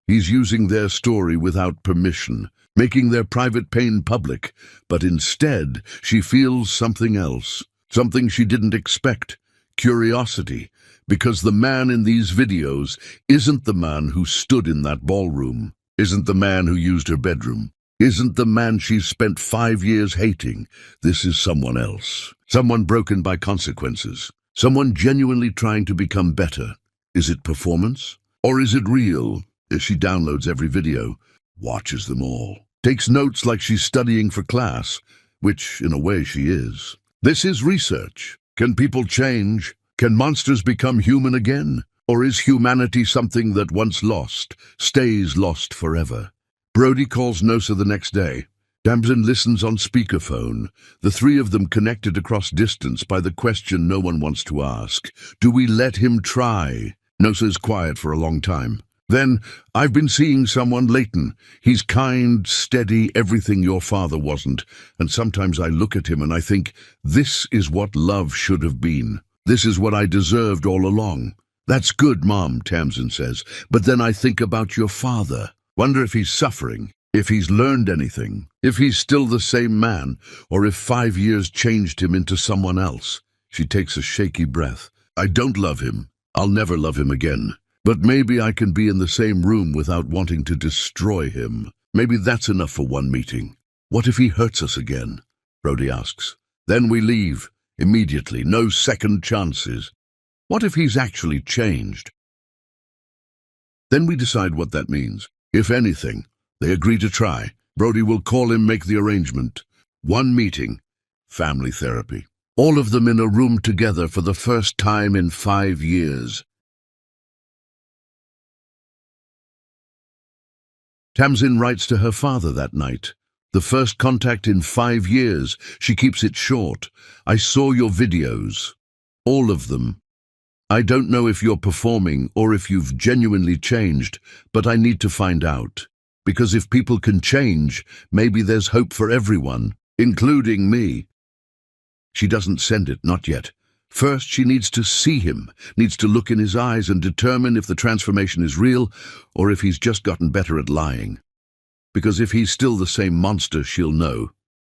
He's using their story without permission, making their private pain public, but instead she feels something else, something she didn't expect, curiosity, because the man in these videos isn't the man who stood in that ballroom, isn't the man who used her bedroom, isn't the man she's spent 5 years hating. This is someone else, someone broken by consequences, someone genuinely trying to become better. Is it performance? Or is it real? As she downloads every video, watches them all, takes notes like she's studying for class, which in a way she is. This is research. Can people change? Can monsters become human again? Or is humanity something that once lost, stays lost forever? Brody calls Nosa the next day. Tamsin listens on speakerphone, the three of them connected across distance by the question no one wants to ask. Do we let him try? Nosa's quiet for a long time. Then, I've been seeing someone, Leighton. He's kind, steady, everything your father wasn't. And sometimes I look at him and I think, this is what love should have been. This is what I deserved all along. That's good, Mom, Tamsin says. But then I think about your father. Wonder if he's suffering, if he's learned anything, if he's still the same man, or if 5 years changed him into someone else. She takes a shaky breath. I don't love him. I'll never love him again. But maybe I can be in the same room without wanting to destroy him. Maybe that's enough for one meeting. What if he hurts us again? Brody asks. Then we leave. Immediately. No second chances. What if he's actually changed? Then we decide what that means. If anything, they agree to try. Brody will call him, make the arrangement. One meeting. Family therapy. All of them in a room together for the first time in 5 years. Tamsin writes to her father that night. The first contact in 5 years. She keeps it short. I saw your videos. All of them. I don't know if you're performing or if you've genuinely changed, but I need to find out. Because if people can change, maybe there's hope for everyone, including me. She doesn't send it, not yet. First, she needs to see him, needs to look in his eyes and determine if the transformation is real or if he's just gotten better at lying. Because if he's still the same monster, she'll know.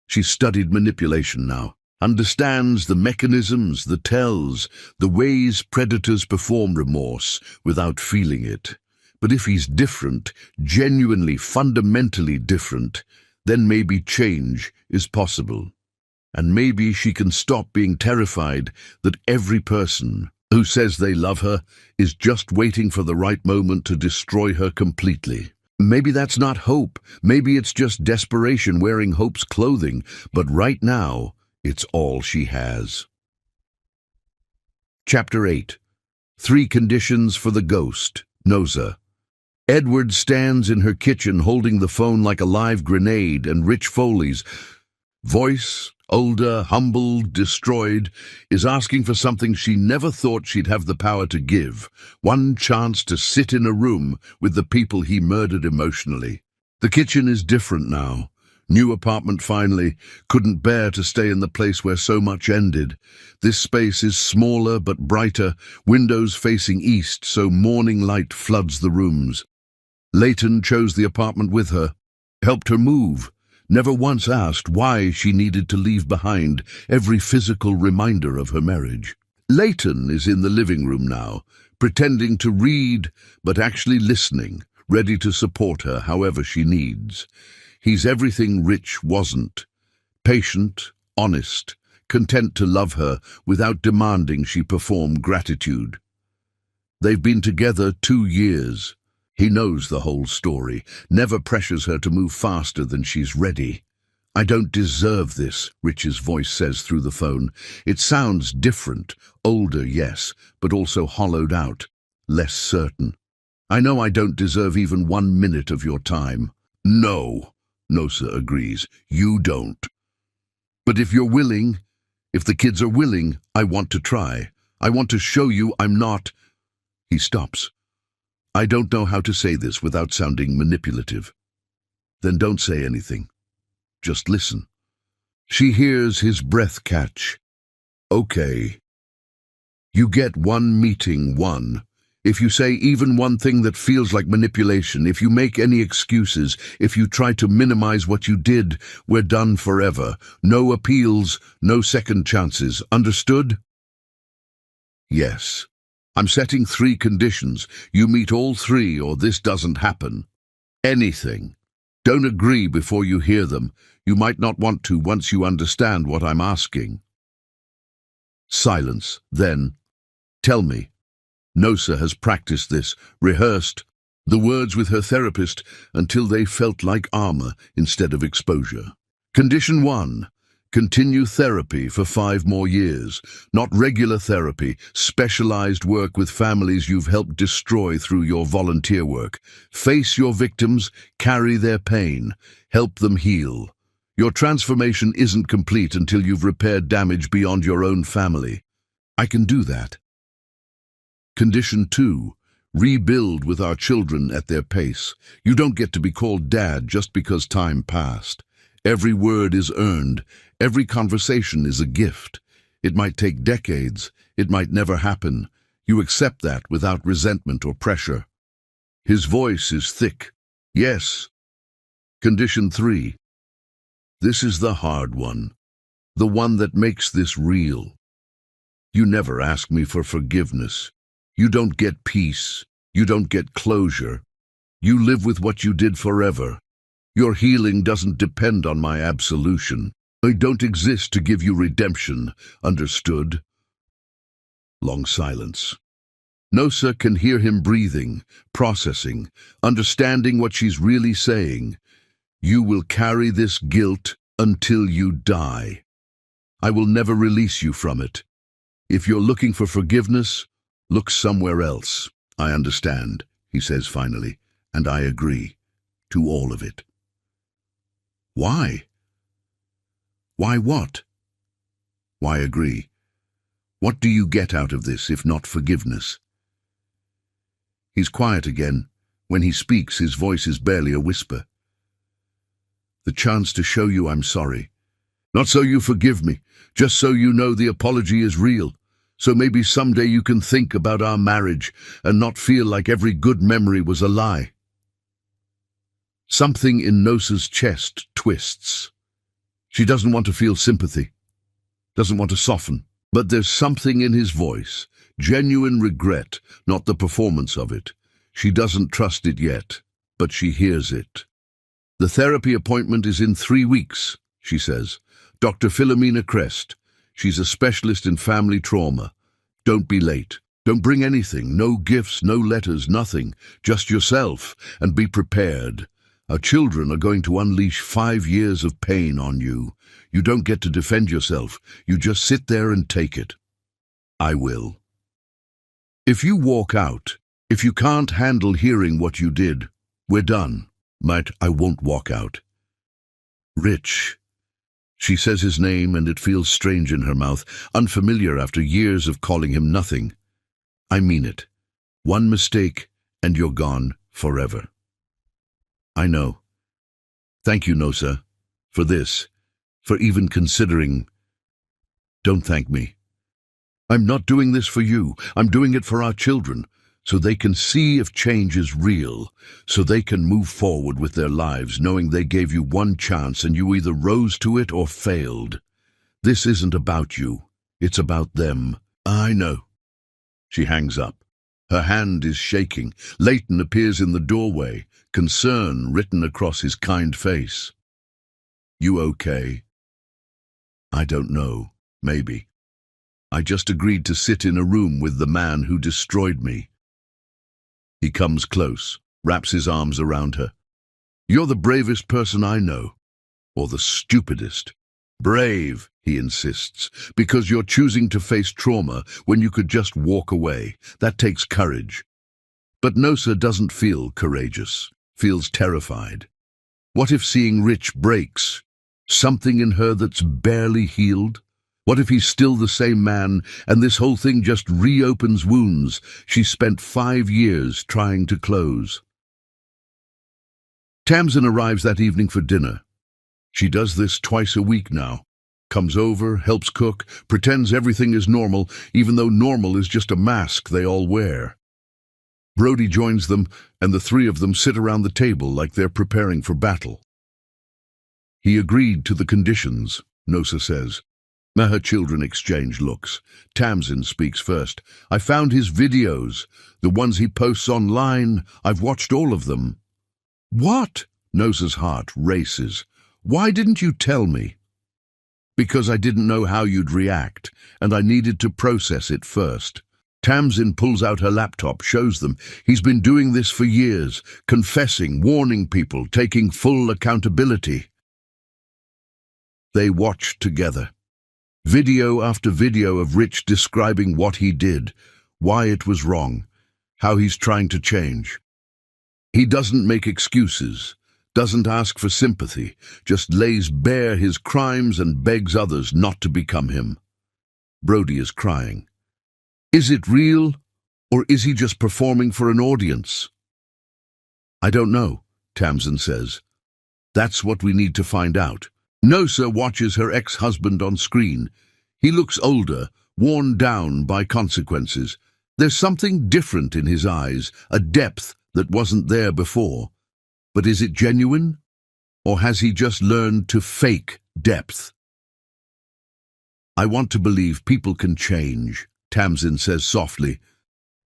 She's studied manipulation now, understands the mechanisms, the tells, the ways predators perform remorse without feeling it. But if he's different, genuinely, fundamentally different, then maybe change is possible. And maybe she can stop being terrified that every person who says they love her is just waiting for the right moment to destroy her completely. Maybe that's not hope. Maybe it's just desperation wearing hope's clothing. But right now, it's all she has. Chapter 8. 3 Conditions for the Ghost, Nosa. Edward stands in her kitchen holding the phone like a live grenade, and Rich Foley's voice, older, humble, destroyed, is asking for something she never thought she'd have the power to give: one chance to sit in a room with the people he murdered emotionally. The kitchen is different now. New apartment finally. Couldn't bear to stay in the place where so much ended. This space is smaller but brighter, windows facing east so morning light floods the rooms. Leighton chose the apartment with her, helped her move, never once asked why she needed to leave behind every physical reminder of her marriage. Leighton is in the living room now, pretending to read but actually listening, ready to support her however she needs. He's everything Rich wasn't: patient, honest, content to love her without demanding she perform gratitude. They've been together 2 years. He knows the whole story, never pressures her to move faster than she's ready. "I don't deserve this," Rich's voice says through the phone. It sounds different, older, yes, but also hollowed out, less certain. "I know I don't deserve even 1 minute of your time." "No," Nosa agrees, "you don't. But if you're willing, if the kids are willing, I want to try. I want to show you I'm not—" He stops. "I don't know how to say this without sounding manipulative." "Then don't say anything. Just listen." She hears his breath catch. "Okay. You get 1 meeting, 1. If you say even one thing that feels like manipulation, if you make any excuses, if you try to minimize what you did, we're done forever. No appeals, no second chances. Understood?" "Yes. I'm setting 3 conditions. You meet all 3 or this doesn't happen." "Anything. Don't agree before you hear them. You might not want to once you understand what I'm asking." Silence. Then, "Tell me." Nosa has practiced this, rehearsed the words with her therapist until they felt like armor instead of exposure. Condition 1. Continue therapy for 5 more years. Not regular therapy, specialized work with families you've helped destroy through your volunteer work. Face your victims, carry their pain, help them heal. Your transformation isn't complete until you've repaired damage beyond your own family. "I can do that." Condition 2. Rebuild with our children at their pace. You don't get to be called dad just because time passed. Every word is earned. Every conversation is a gift. It might take decades. It might never happen. You accept that without resentment or pressure. His voice is thick. "Yes." Condition 3. This is the hard one. The one that makes this real. You never ask me for forgiveness. You don't get peace. You don't get closure. You live with what you did forever. Your healing doesn't depend on my absolution. I don't exist to give you redemption. Understood? Long silence. Nosa can hear him breathing, processing, understanding what she's really saying. You will carry this guilt until you die. I will never release you from it. If you're looking for forgiveness, look somewhere else. "I understand," he says finally, "and I agree to all of it." Why? Why what? Why agree? What do you get out of this if not forgiveness? He's quiet again. When he speaks, his voice is barely a whisper. "The chance to show you I'm sorry. Not so you forgive me, just so you know the apology is real. So maybe someday you can think about our marriage and not feel like every good memory was a lie." Something in Nosa's chest twists. She doesn't want to feel sympathy, doesn't want to soften. But there's something in his voice, genuine regret, not the performance of it. She doesn't trust it yet, but she hears it. "The therapy appointment is in 3 weeks, she says. "Dr. Philomena Crest. She's a specialist in family trauma. Don't be late. Don't bring anything, no gifts, no letters, nothing. Just yourself, and be prepared. Our children are going to unleash 5 years of pain on you. You don't get to defend yourself. You just sit there and take it." "I will." If you walk out, if you can't handle hearing what you did, we're done. But I won't walk out. Rich. She says his name and it feels strange in her mouth, unfamiliar after years of calling him nothing. I mean it. One mistake and you're gone forever. I know. Thank you, Nosa, for this, for even considering. Don't thank me. I'm not doing this for you. I'm doing it for our children, so they can see if change is real, so they can move forward with their lives knowing they gave you one chance and you either rose to it or failed. This isn't about you. It's about them. I know. She hangs up. Her hand is shaking. Leighton appears in the doorway, concern written across his kind face. You okay? I don't know. Maybe. I just agreed to sit in a room with the man who destroyed me. He comes close, wraps his arms around her. You're the bravest person I know. Or the stupidest. Brave, he insists, because you're choosing to face trauma when you could just walk away. That takes courage. But Nosa doesn't feel courageous, feels terrified. What if seeing Rich breaks? Something in her that's barely healed? What if he's still the same man and this whole thing just reopens wounds she spent 5 years trying to close? Tamsin arrives that evening for dinner. She does this twice a week now. Comes over, helps cook, pretends everything is normal, even though normal is just a mask they all wear. Brody joins them, and the three of them sit around the table like they're preparing for battle. He agreed to the conditions, Nosa says. Her children exchange looks. Tamsin speaks first. I found his videos, the ones he posts online. I've watched all of them. What? Nosa's heart races. Why didn't you tell me? Because I didn't know how you'd react, and I needed to process it first. Tamsin pulls out her laptop, shows them. He's been doing this for years, confessing, warning people, taking full accountability. They watched together. Video after video of Rich describing what he did, why it was wrong, how he's trying to change. He doesn't make excuses, doesn't ask for sympathy, just lays bare his crimes and begs others not to become him. Brody is crying. Is it real, or is he just performing for an audience? I don't know, Tamsin says. That's what we need to find out. Nosa watches her ex-husband on screen. He looks older, worn down by consequences. There's something different in his eyes, a depth that wasn't there before. But is it genuine? Or has he just learned to fake depth? I want to believe people can change, Tamsin says softly.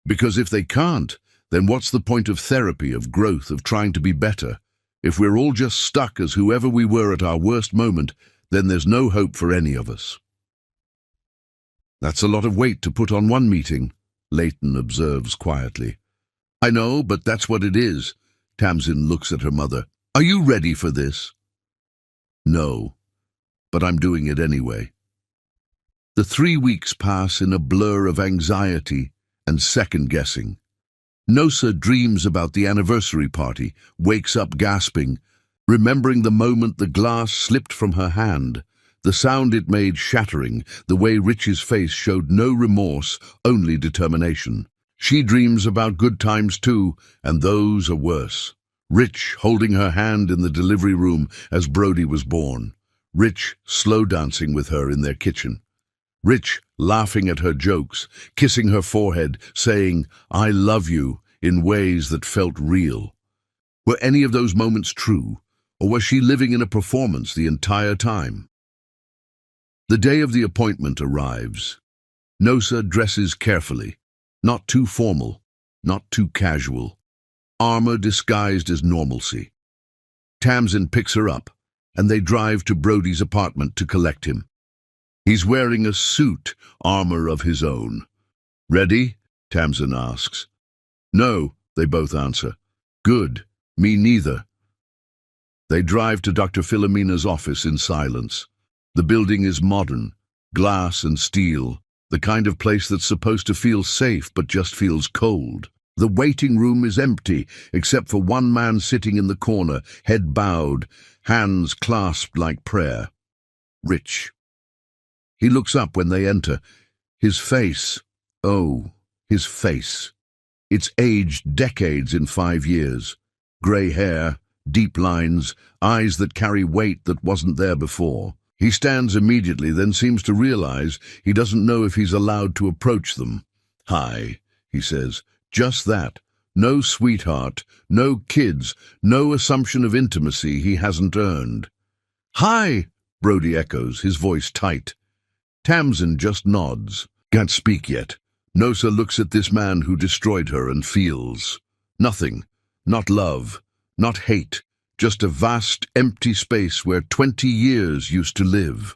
Because if they can't, then what's the point of therapy, of growth, of trying to be better? If we're all just stuck as whoever we were at our worst moment, then there's no hope for any of us. That's a lot of weight to put on one meeting, Leighton observes quietly. I know, but that's what it is. Tamsin looks at her mother. Are you ready for this? No, but I'm doing it anyway. The 3 weeks pass in a blur of anxiety and second-guessing. Nosa dreams about the anniversary party, wakes up gasping, remembering the moment the glass slipped from her hand, the sound it made shattering, the way Rich's face showed no remorse, only determination. She dreams about good times too, and those are worse. Rich holding her hand in the delivery room as Brody was born. Rich slow dancing with her in their kitchen. Rich laughing at her jokes, kissing her forehead, saying, I love you, in ways that felt real. Were any of those moments true, or was she living in a performance the entire time? The day of the appointment arrives. Nosa dresses carefully, not too formal, not too casual. Armor disguised as normalcy. Tamsin picks her up, and they drive to Brody's apartment to collect him. He's wearing a suit, armor of his own. Ready? Tamsin asks. No, they both answer. Good, me neither. They drive to Dr. Philomena's office in silence. The building is modern, glass and steel, The kind of place that's supposed to feel safe but just feels cold. The waiting room is empty, except for one man sitting in the corner, head bowed, hands clasped like prayer. Rich. He looks up when they enter. His face, oh, his face. It's aged decades in 5 years. Grey hair, deep lines, eyes that carry weight that wasn't there before. He stands immediately, then seems to realize he doesn't know if he's allowed to approach them. "Hi," he says. Just that. No sweetheart, no kids, no assumption of intimacy he hasn't earned. "Hi," Brody echoes, his voice tight. Tamsin just nods. Can't speak yet. Nosa looks at this man who destroyed her and feels nothing. Not love, not hate, just a vast, empty space where 20 years used to live.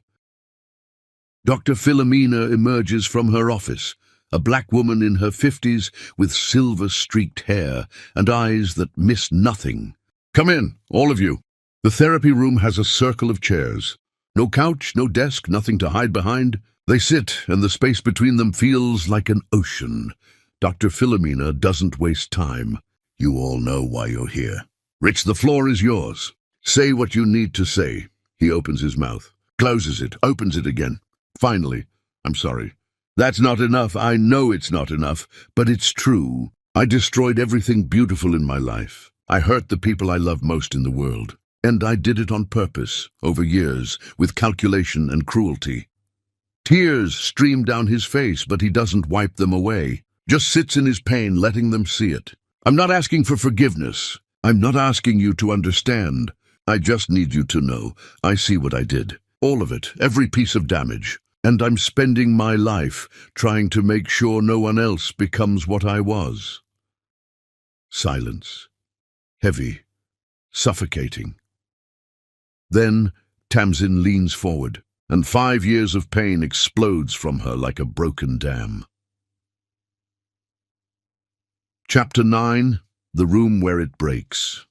Dr. Philomena emerges from her office, a black woman in her 50s with silver-streaked hair and eyes that miss nothing. "Come in, all of you." The therapy room has a circle of chairs. No couch, no desk, nothing to hide behind. They sit, and the space between them feels like an ocean. Dr. Philomena doesn't waste time. "You all know why you're here. Rich, the floor is yours. Say what you need to say." He opens his mouth, closes it, opens it again. Finally, "I'm sorry. That's not enough. I know it's not enough, but it's true. I destroyed everything beautiful in my life. I hurt the people I love most in the world. And I did it on purpose, over years, with calculation and cruelty." Tears stream down his face, but he doesn't wipe them away. Just sits in his pain, letting them see it. "I'm not asking for forgiveness. I'm not asking you to understand. I just need you to know I see what I did. All of it, every piece of damage. And I'm spending my life trying to make sure no one else becomes what I was." Silence. Heavy. Suffocating. Then Tamsin leans forward, and 5 years of pain explodes from her like a broken dam. Chapter 9. The Room Where It Breaks.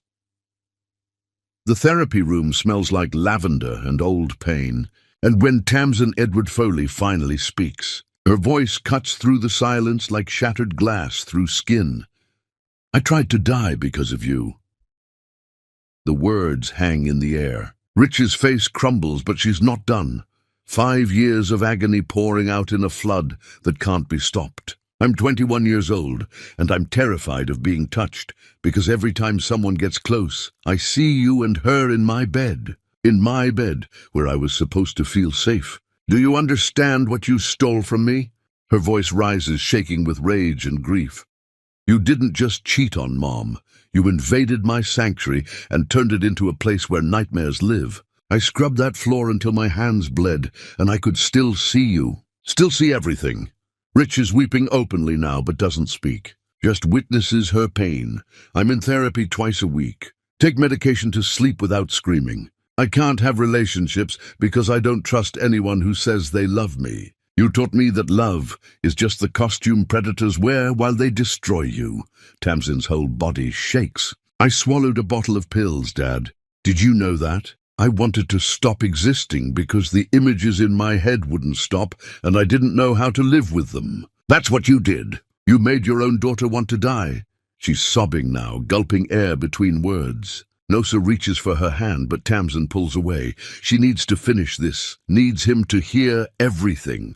The therapy room smells like lavender and old pain, and when Tamsin Edward Foley finally speaks, her voice cuts through the silence like shattered glass through skin. "I tried to die because of you." The words hang in the air. Rich's face crumbles, but she's not done. 5 years of agony pouring out in a flood that can't be stopped. "I'm 21 years old, and I'm terrified of being touched, because every time someone gets close, I see you and her in my bed. In my bed, where I was supposed to feel safe. Do you understand what you stole from me?" Her voice rises, shaking with rage and grief. "You didn't just cheat on Mom. You invaded my sanctuary and turned it into a place where nightmares live. I scrubbed that floor until my hands bled, and I could still see you. Still see everything." Rich is weeping openly now, but doesn't speak. Just witnesses her pain. "I'm in therapy twice a week. Take medication to sleep without screaming. I can't have relationships because I don't trust anyone who says they love me. You taught me that love is just the costume predators wear while they destroy you." Tamsin's whole body shakes. "I swallowed a bottle of pills, Dad. Did you know that? I wanted to stop existing because the images in my head wouldn't stop, and I didn't know how to live with them. That's what you did. You made your own daughter want to die." She's sobbing now, gulping air between words. Nosa reaches for her hand, but Tamsin pulls away. She needs to finish this, needs him to hear everything.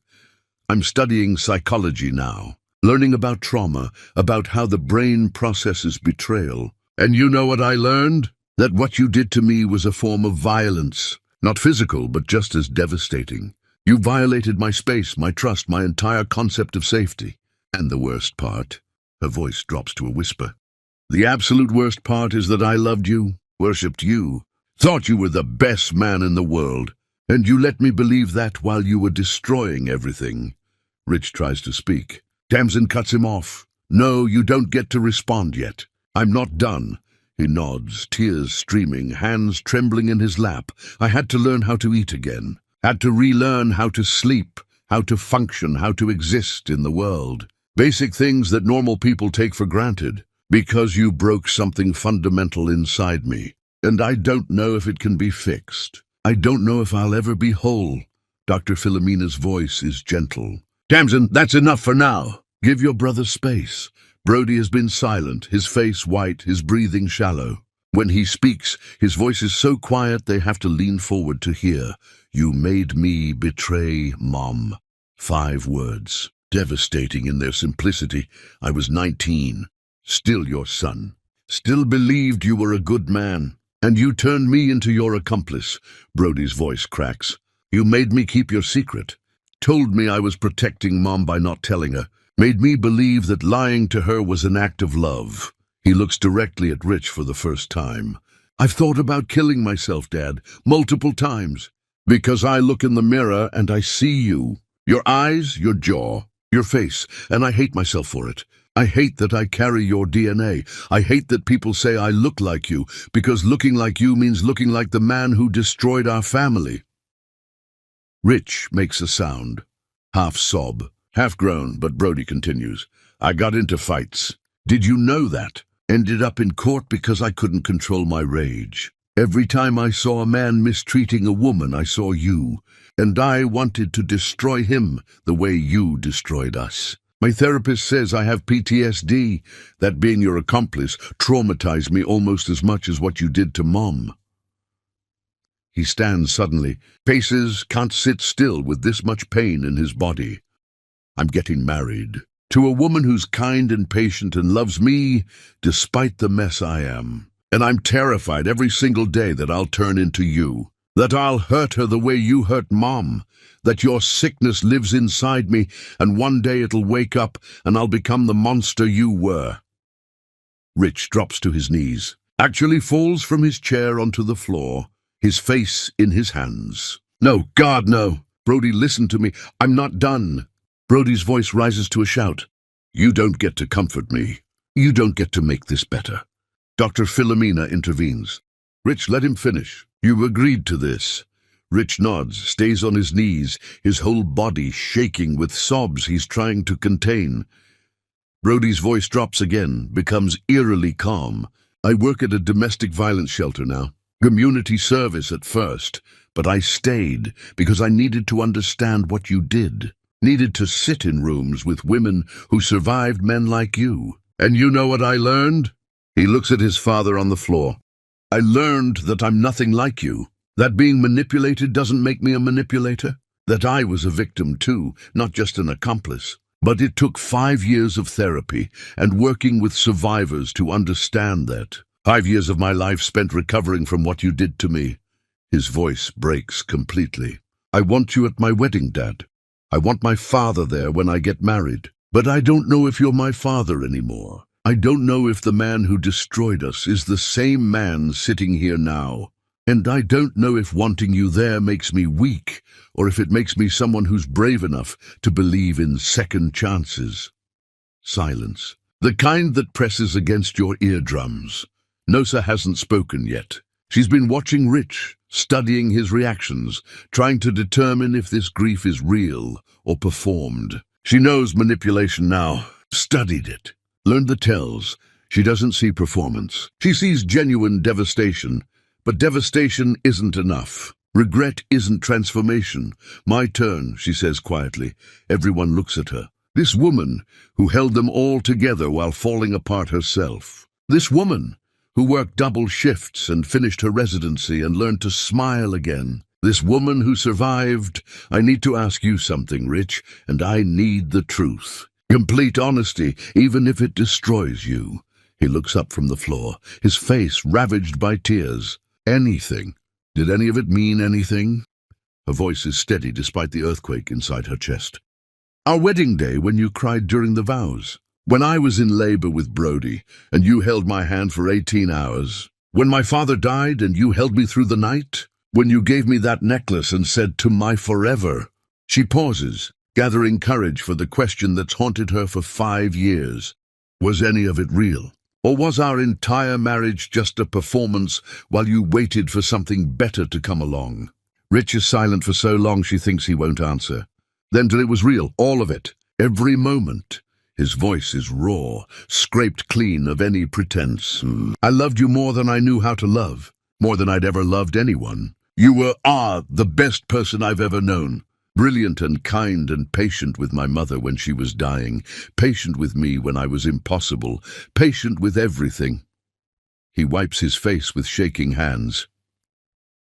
"I'm studying psychology now, learning about trauma, about how the brain processes betrayal. And you know what I learned? That what you did to me was a form of violence. Not physical, but just as devastating. You violated my space, my trust, my entire concept of safety. And the worst part," her voice drops to a whisper, "the absolute worst part is that I loved you, worshipped you, thought you were the best man in the world, and you let me believe that while you were destroying everything." Rich tries to speak. Tamsin cuts him off. "No, you don't get to respond yet. I'm not done." He nods, tears streaming, hands trembling in his lap. "I had to learn how to eat again. Had to relearn how to sleep, how to function, how to exist in the world. Basic things that normal people take for granted. Because you broke something fundamental inside me. And I don't know if it can be fixed. I don't know if I'll ever be whole." Dr. Philomena's voice is gentle. Tamsin, that's enough for now. Give your brother space. Brody has been silent, his face white, his breathing shallow. When he speaks, his voice is so quiet they have to lean forward to hear. You made me betray Mom. 5 words, devastating in their simplicity. I was 19, still your son. Still believed you were a good man. And you turned me into your accomplice. Brody's voice cracks. You made me keep your secret. Told me I was protecting Mom by not telling her. Made me believe that lying to her was an act of love. He looks directly at Rich for the first time. I've thought about killing myself, Dad, multiple times. Because I look in the mirror and I see you. Your eyes, your jaw, your face, and I hate myself for it. I hate that I carry your DNA. I hate that people say I look like you, because looking like you means looking like the man who destroyed our family. Rich makes a sound, half sob, half groan, but Brody continues. I got into fights. Did you know that? Ended up in court because I couldn't control my rage. Every time I saw a man mistreating a woman, I saw you, and I wanted to destroy him the way you destroyed us. My therapist says I have PTSD. That being your accomplice traumatized me almost as much as what you did to Mom. He stands suddenly, paces, can't sit still with this much pain in his body. I'm getting married to a woman who's kind and patient and loves me despite the mess I am. And I'm terrified every single day that I'll turn into you, that I'll hurt her the way you hurt Mom, that your sickness lives inside me and one day it'll wake up and I'll become the monster you were. Rich drops to his knees, actually falls from his chair onto the floor, his face in his hands. No, God, no. Brody, listen to me. I'm not done. Brody's voice rises to a shout. You don't get to comfort me. You don't get to make this better. Dr. Philomena intervenes. Rich, let him finish. You agreed to this. Rich nods, stays on his knees, his whole body shaking with sobs he's trying to contain. Brody's voice drops again, becomes eerily calm. I work at a domestic violence shelter now. Community service at first, but I stayed because I needed to understand what you did. Needed to sit in rooms with women who survived men like you. And you know what I learned? He looks at his father on the floor. I learned that I'm nothing like you. That being manipulated doesn't make me a manipulator. That I was a victim too, not just an accomplice. But it took 5 years of therapy and working with survivors to understand that. 5 years of my life spent recovering from what you did to me. His voice breaks completely. I want you at my wedding, Dad. I want my father there when I get married. But I don't know if you're my father anymore. I don't know if the man who destroyed us is the same man sitting here now. And I don't know if wanting you there makes me weak, or if it makes me someone who's brave enough to believe in second chances. Silence. The kind that presses against your eardrums. Nosa hasn't spoken yet. She's been watching Rich, studying his reactions, trying to determine if this grief is real or performed. She knows manipulation now, studied it, learned the tells. She doesn't see performance. She sees genuine devastation. But devastation isn't enough. Regret isn't transformation. My turn, she says quietly. Everyone looks at her. This woman who held them all together while falling apart herself. This woman who worked double shifts and finished her residency and learned to smile again. This woman who survived. I need to ask you something, Rich, and I need the truth. Complete honesty, even if it destroys you. He looks up from the floor, his face ravaged by tears. Anything. Did any of it mean anything? Her voice is steady despite the earthquake inside her chest. Our wedding day when you cried during the vows. When I was in labor with Brody and you held my hand for 18 hours. When my father died and you held me through the night. When you gave me that necklace and said, to my forever. She pauses, gathering courage for the question that's haunted her for 5 years. Was any of it real? Or was our entire marriage just a performance while you waited for something better to come along? Rich is silent for so long she thinks he won't answer. Then till it was real, all of it, every moment. His voice is raw, scraped clean of any pretense. I loved you more than I knew how to love, more than I'd ever loved anyone. You are the best person I've ever known. Brilliant and kind and patient with my mother when she was dying, patient with me when I was impossible, patient with everything. He wipes his face with shaking hands.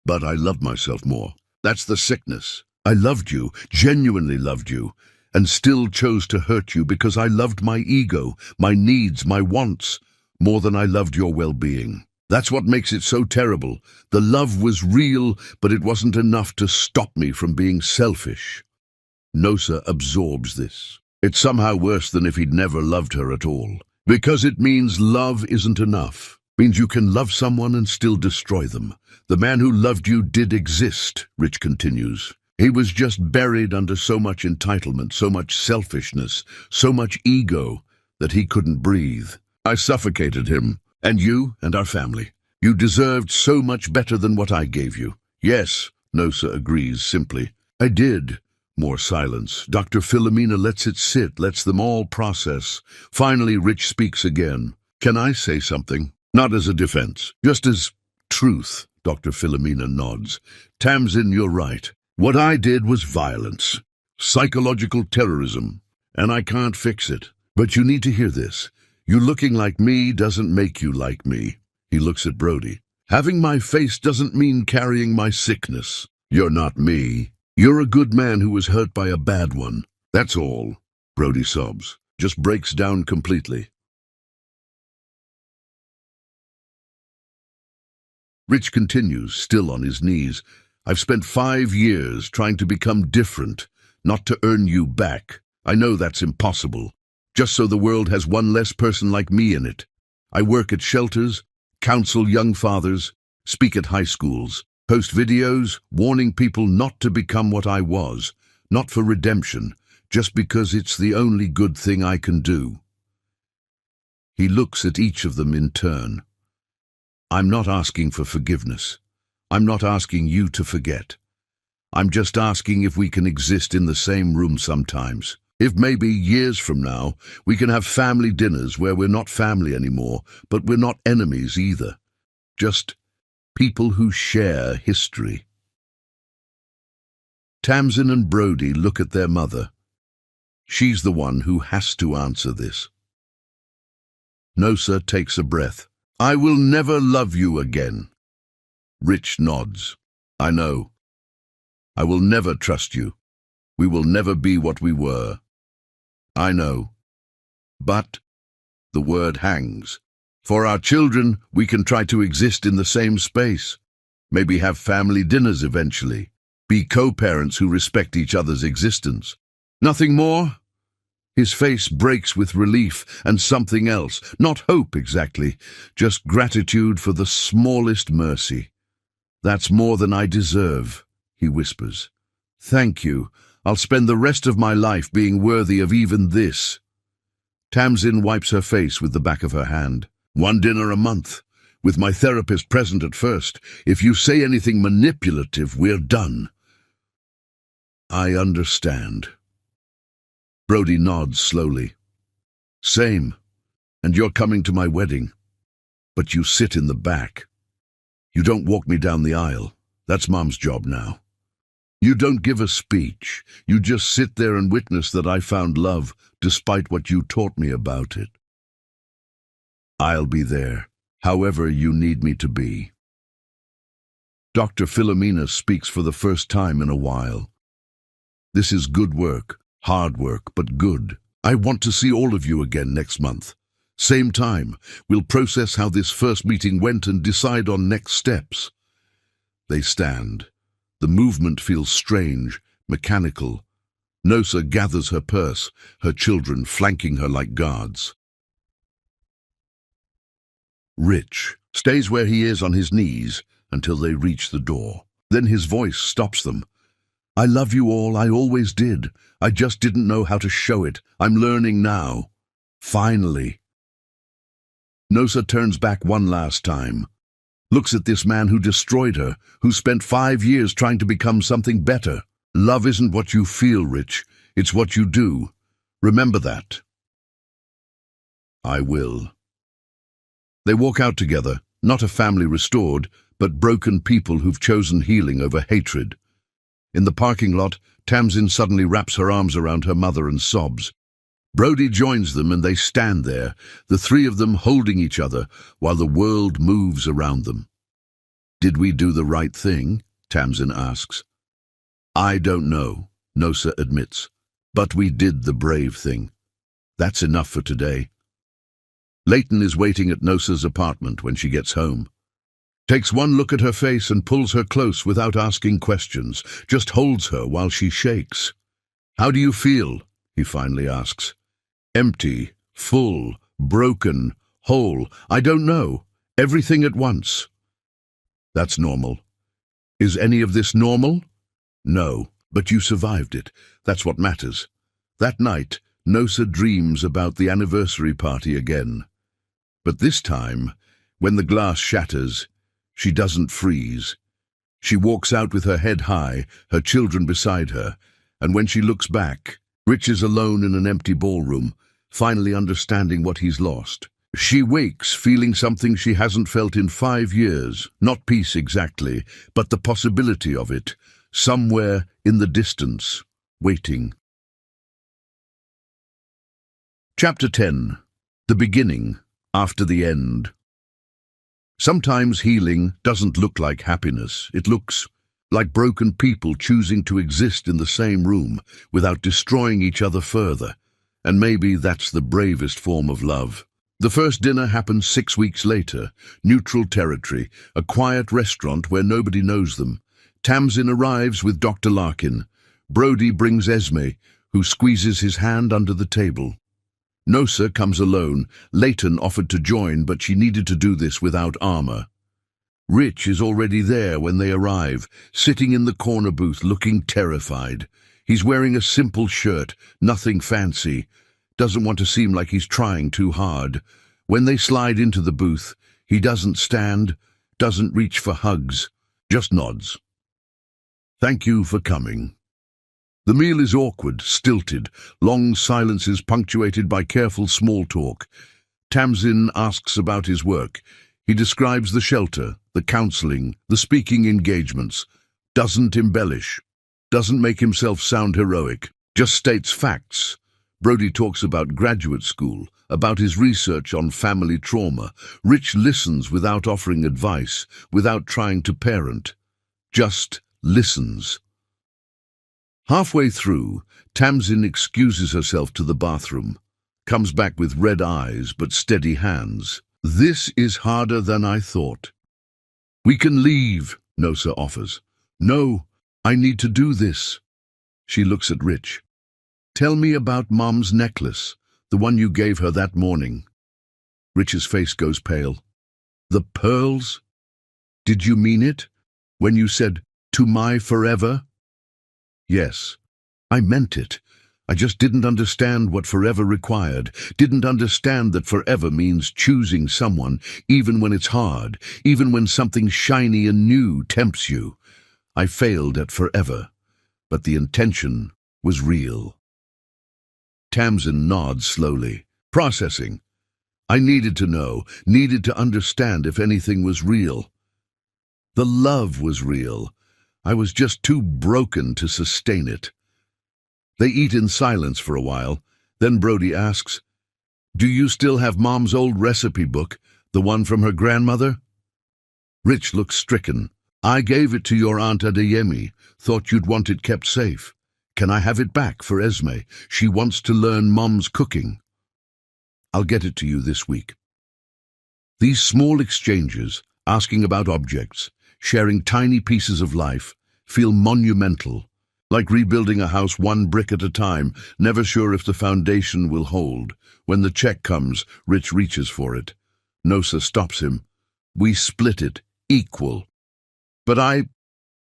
But I loved myself more. That's the sickness. I loved you, genuinely loved you, and still chose to hurt you because I loved my ego, my needs, my wants, more than I loved your well-being. That's what makes it so terrible. The love was real, but it wasn't enough to stop me from being selfish. Nosa absorbs this. It's somehow worse than if he'd never loved her at all. Because it means love isn't enough. Means you can love someone and still destroy them. The man who loved you did exist, Rich continues. He was just buried under so much entitlement, so much selfishness, so much ego, that he couldn't breathe. I suffocated him, and you and our family. You deserved so much better than what I gave you. Yes, Nosa agrees simply. I did. More silence. Dr. Philomena lets it sit, lets them all process. Finally, Rich speaks again. Can I say something? Not as a defense, just as truth. Dr. Philomena nods. Tamsin, you're right. What I did was violence, psychological terrorism, and I can't fix it. But you need to hear this. You looking like me doesn't make you like me. He looks at Brody. Having my face doesn't mean carrying my sickness. You're not me. You're a good man who was hurt by a bad one. That's all. Brody sobs, just breaks down completely. Rich continues, still on his knees. I've spent 5 years trying to become different, not to earn you back. I know that's impossible, just so the world has one less person like me in it. I work at shelters, counsel young fathers, speak at high schools, post videos warning people not to become what I was, not for redemption, just because it's the only good thing I can do. He looks at each of them in turn. I'm not asking for forgiveness. I'm not asking you to forget. I'm just asking if we can exist in the same room sometimes. If maybe years from now, we can have family dinners where we're not family anymore, but we're not enemies either. Just people who share history. Tamsin and Brody look at their mother. She's the one who has to answer this. Nosa takes a breath. I will never love you again. Rich nods. I know. I will never trust you. We will never be what we were. I know. But the word hangs. For our children, we can try to exist in the same space. Maybe have family dinners eventually. Be co-parents who respect each other's existence. Nothing more? His face breaks with relief and something else. Not hope exactly, just gratitude for the smallest mercy. That's more than I deserve, he whispers. Thank you. I'll spend the rest of my life being worthy of even this. Tamsin wipes her face with the back of her hand. 1 dinner a month, with my therapist present at first. If you say anything manipulative, we're done. I understand. Brody nods slowly. Same. And you're coming to my wedding. But you sit in the back. You don't walk me down the aisle. That's Mom's job now. You don't give a speech. You just sit there and witness that I found love, despite what you taught me about it. I'll be there, however you need me to be. Dr. Philomena speaks for the first time in a while. This is good work, hard work, but good. I want to see all of you again next month. Same time, we'll process how this first meeting went and decide on next steps. They stand. The movement feels strange, mechanical. Nosa gathers her purse, her children flanking her like guards. Rich stays where he is on his knees until they reach the door. Then his voice stops them. I love you all, I always did. I just didn't know how to show it. I'm learning now. Finally. Nosa turns back one last time. Looks at this man who destroyed her, who spent 5 years trying to become something better. Love isn't what you feel, Rich. It's what you do. Remember that. I will. They walk out together, not a family restored, but broken people who've chosen healing over hatred. In the parking lot, Tamsin suddenly wraps her arms around her mother and sobs. Brody joins them and they stand there, the three of them holding each other while the world moves around them. "Did we do the right thing?" Tamsin asks. "I don't know," Nosa admits, "but we did the brave thing. That's enough for today." Leighton is waiting at Nosa's apartment when she gets home. Takes one look at her face and pulls her close without asking questions, just holds her while she shakes. "How do you feel?" he finally asks. "Empty, full, broken, whole, I don't know, everything at once." "That's normal." "Is any of this normal?" "No, but you survived it. That's what matters." That night, Nosa dreams about the anniversary party again. But this time, when the glass shatters, she doesn't freeze. She walks out with her head high, her children beside her, and when she looks back, Rich is alone in an empty ballroom, finally understanding what he's lost. She wakes feeling something she hasn't felt in 5 years, not peace exactly, but the possibility of it, somewhere in the distance, waiting. Chapter 10. The Beginning, After the End. Sometimes healing doesn't look like happiness. It looks like broken people choosing to exist in the same room without destroying each other further. And maybe that's the bravest form of love. The first dinner happens 6 weeks later. Neutral territory, a quiet restaurant where nobody knows them. Tamsin arrives with Dr. Larkin. Brody brings Esme, who squeezes his hand under the table. Nosa comes alone. Leighton offered to join, but she needed to do this without armor. Rich is already there when they arrive, sitting in the corner booth looking terrified. He's wearing a simple shirt, nothing fancy. Doesn't want to seem like he's trying too hard. When they slide into the booth, he doesn't stand, doesn't reach for hugs, just nods. "Thank you for coming." The meal is awkward, stilted, long silences punctuated by careful small talk. Tamsin asks about his work. He describes the shelter, the counseling, the speaking engagements. Doesn't embellish. Doesn't make himself sound heroic. Just states facts. Brody talks about graduate school, about his research on family trauma. Rich listens without offering advice, without trying to parent. Just listens. Halfway through, Tamsin excuses herself to the bathroom, comes back with red eyes but steady hands. "This is harder than I thought." "We can leave," Nosa offers. "No, I need to do this." She looks at Rich. "Tell me about Mom's necklace, the one you gave her that morning." Rich's face goes pale. "The pearls? Did you mean it? When you said, 'to my forever'?" "Yes, I meant it. I just didn't understand what forever required, didn't understand that forever means choosing someone, even when it's hard, even when something shiny and new tempts you. I failed at forever, but the intention was real." Tamsin nods slowly, processing. "I needed to know, needed to understand if anything was real. The love was real. I was just too broken to sustain it." They eat in silence for a while. Then Brody asks, "Do you still have Mom's old recipe book, the one from her grandmother?" Rich looks stricken. "I gave it to your Aunt Adeyemi. Thought you'd want it kept safe. Can I have it back for Esme? She wants to learn Mom's cooking." "I'll get it to you this week." These small exchanges, asking about objects, sharing tiny pieces of life, feel monumental, like rebuilding a house one brick at a time, never sure if the foundation will hold. When the check comes, Rich reaches for it. Nosa stops him. "We split it, equal." "But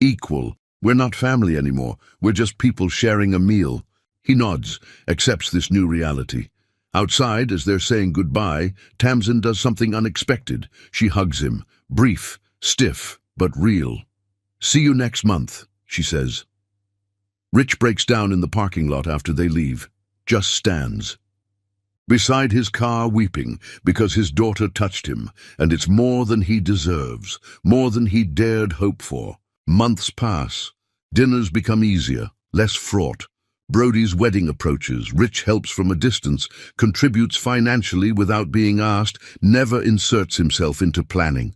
equal. We're not family anymore. We're just people sharing a meal." He nods, accepts this new reality. Outside, as they're saying goodbye, Tamsin does something unexpected. She hugs him, brief, stiff, but real. "See you next month," she says. Rich breaks down in the parking lot after they leave, just stands. Beside his car weeping because his daughter touched him, and it's more than he deserves, more than he dared hope for. Months pass. Dinners become easier, less fraught. Brody's wedding approaches. Rich helps from a distance, contributes financially without being asked, never inserts himself into planning.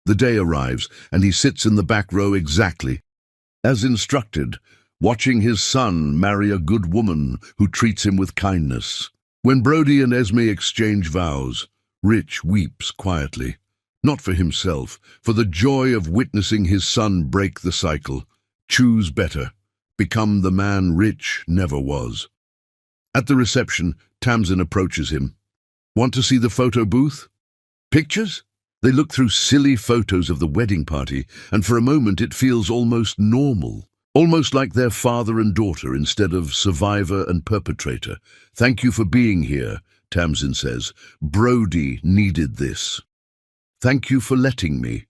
The day arrives, and he sits in the back row exactly as instructed, watching his son marry a good woman who treats him with kindness. When Brody and Esme exchange vows, Rich weeps quietly, not for himself, for the joy of witnessing his son break the cycle, choose better, become the man Rich never was. At the reception, Tamsin approaches him. Want to see the photo booth? Pictures? They look through silly photos of the wedding party, and for a moment it feels almost normal. Almost like they're father and daughter instead of survivor and perpetrator. Thank you for being here, Tamsin says. Brody needed this. Thank you for letting me.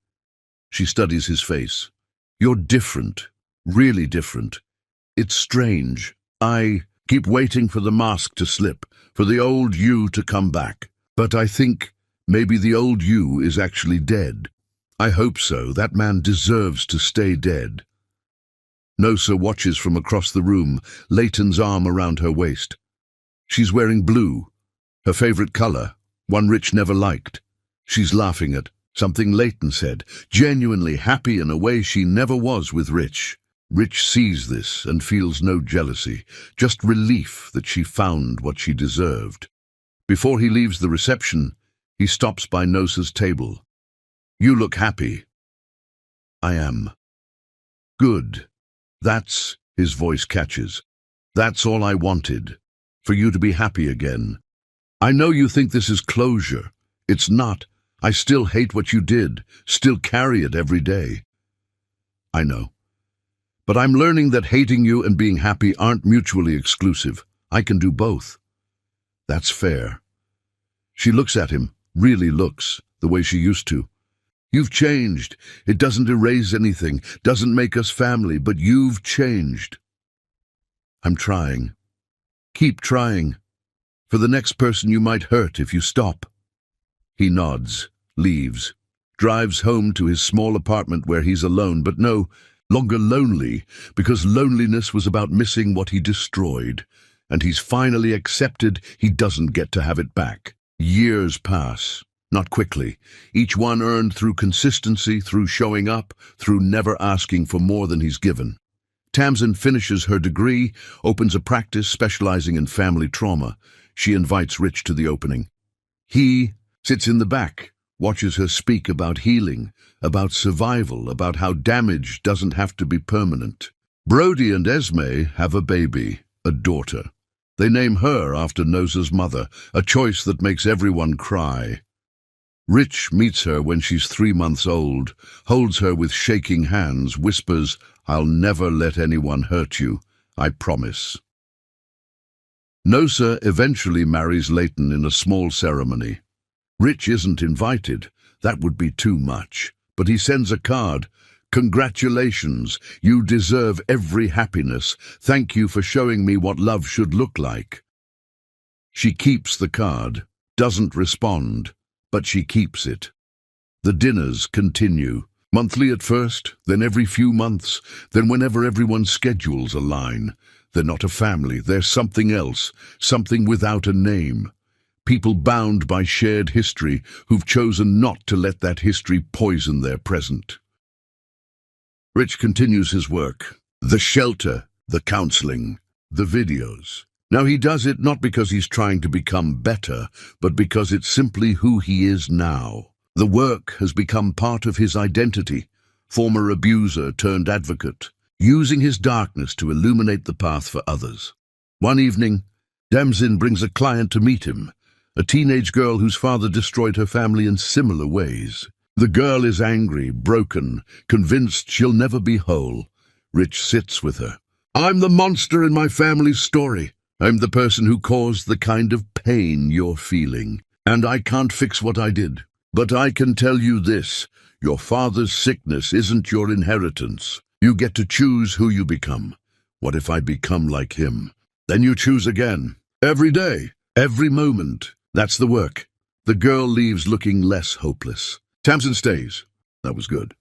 She studies his face. You're different, really different. It's strange. I keep waiting for the mask to slip, for the old you to come back. But I think maybe the old you is actually dead. I hope so. That man deserves to stay dead. Nosa watches from across the room, Leighton's arm around her waist. She's wearing blue, her favorite color, one Rich never liked. She's laughing at something Leighton said, genuinely happy in a way she never was with Rich. Rich sees this and feels no jealousy, just relief that she found what she deserved. Before he leaves the reception, he stops by Nosa's table. You look happy. I am. Good. That's, his voice catches. That's all I wanted, for you to be happy again. I know you think this is closure. It's not. I still hate what you did, still carry it every day. I know. But I'm learning that hating you and being happy aren't mutually exclusive. I can do both. That's fair. She looks at him, really looks, the way she used to. You've changed. It doesn't erase anything, doesn't make us family, but you've changed. I'm trying. Keep trying. For the next person you might hurt if you stop. He nods, leaves, drives home to his small apartment where he's alone, but no longer lonely, because loneliness was about missing what he destroyed, and he's finally accepted he doesn't get to have it back. Years pass, not quickly, each one earned through consistency, through showing up, through never asking for more than he's given. Tamsin finishes her degree, opens a practice specializing in family trauma. She invites Rich to the opening. He sits in the back, watches her speak about healing, about survival, about how damage doesn't have to be permanent. Brody and Esme have a baby, a daughter. They name her after Nosa's mother, a choice that makes everyone cry. Rich meets her when she's 3 months old, holds her with shaking hands, whispers, I'll never let anyone hurt you, I promise. Nosa eventually marries Leighton in a small ceremony. Rich isn't invited. That would be too much. But he sends a card. Congratulations. You deserve every happiness. Thank you for showing me what love should look like. She keeps the card, doesn't respond, but she keeps it. The dinners continue. Monthly at first, then every few months, then whenever everyone's schedules align. They're not a family, they're something else, something without a name. People bound by shared history who've chosen not to let that history poison their present. Rich continues his work. The shelter, the counseling, the videos. Now he does it not because he's trying to become better, but because it's simply who he is now. The work has become part of his identity, former abuser turned advocate, using his darkness to illuminate the path for others. One evening, Tamsin brings a client to meet him, a teenage girl whose father destroyed her family in similar ways. The girl is angry, broken, convinced she'll never be whole. Rich sits with her. I'm the monster in my family's story. I'm the person who caused the kind of pain you're feeling. And I can't fix what I did. But I can tell you this, your father's sickness isn't your inheritance. You get to choose who you become. What if I become like him? Then you choose again. Every day, every moment. That's the work. The girl leaves looking less hopeless. Tamsin stays. That was good.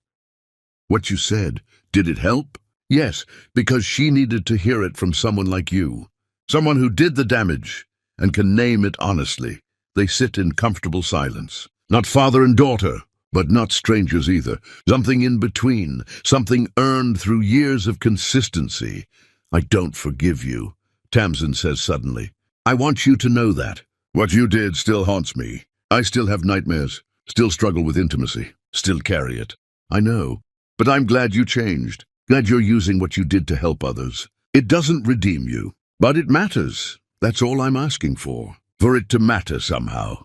What you said, did it help? Yes, because she needed to hear it from someone like you. Someone who did the damage and can name it honestly. They sit in comfortable silence. Not father and daughter, but not strangers either. Something in between, something earned through years of consistency. I don't forgive you, Tamsin says suddenly. I want you to know that. What you did still haunts me. I still have nightmares, still struggle with intimacy, still carry it. I know, but I'm glad you changed. Glad you're using what you did to help others. It doesn't redeem you, but it matters. That's all I'm asking for it to matter somehow.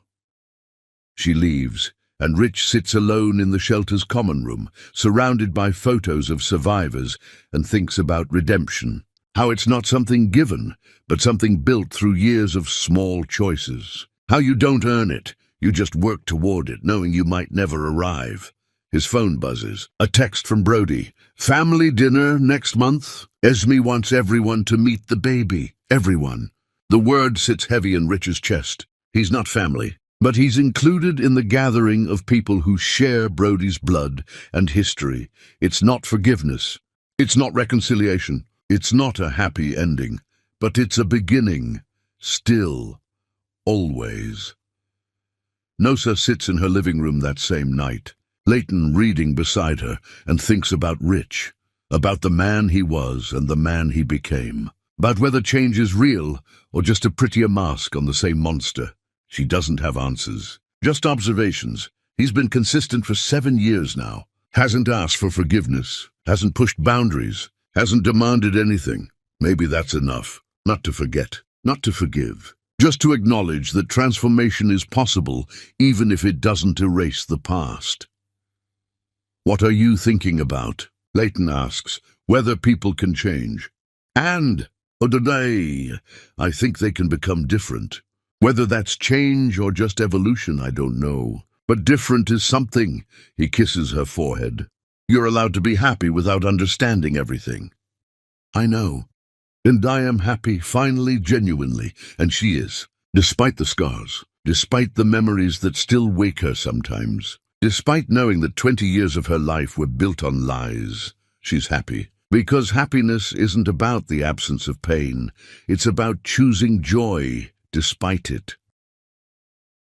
She leaves, and Rich sits alone in the shelter's common room, surrounded by photos of survivors, and thinks about redemption. How it's not something given, but something built through years of small choices. How you don't earn it, you just work toward it, knowing you might never arrive. His phone buzzes. A text from Brody. Family dinner next month. Esme wants everyone to meet the baby. Everyone. The word sits heavy in Rich's chest. He's not family, but he's included in the gathering of people who share Brody's blood and history. It's not forgiveness. It's not reconciliation. It's not a happy ending, but it's a beginning. Still. Always. Nosa sits in her living room that same night. Leighton reading beside her and thinks about Rich, about the man he was and the man he became, about whether change is real or just a prettier mask on the same monster. She doesn't have answers, just observations. He's been consistent for 7 years now, hasn't asked for forgiveness, hasn't pushed boundaries, hasn't demanded anything. Maybe that's enough. Not to forget, not to forgive, just to acknowledge that transformation is possible even if it doesn't erase the past. What are you thinking about? Leighton asks, whether people can change. And, today, I think they can become different. Whether that's change or just evolution, I don't know. But different is something. He kisses her forehead. You're allowed to be happy without understanding everything. I know. And I am happy, finally, genuinely, and she is. Despite the scars, despite the memories that still wake her sometimes. Despite knowing that 20 years of her life were built on lies, she's happy. Because happiness isn't about the absence of pain. It's about choosing joy despite it.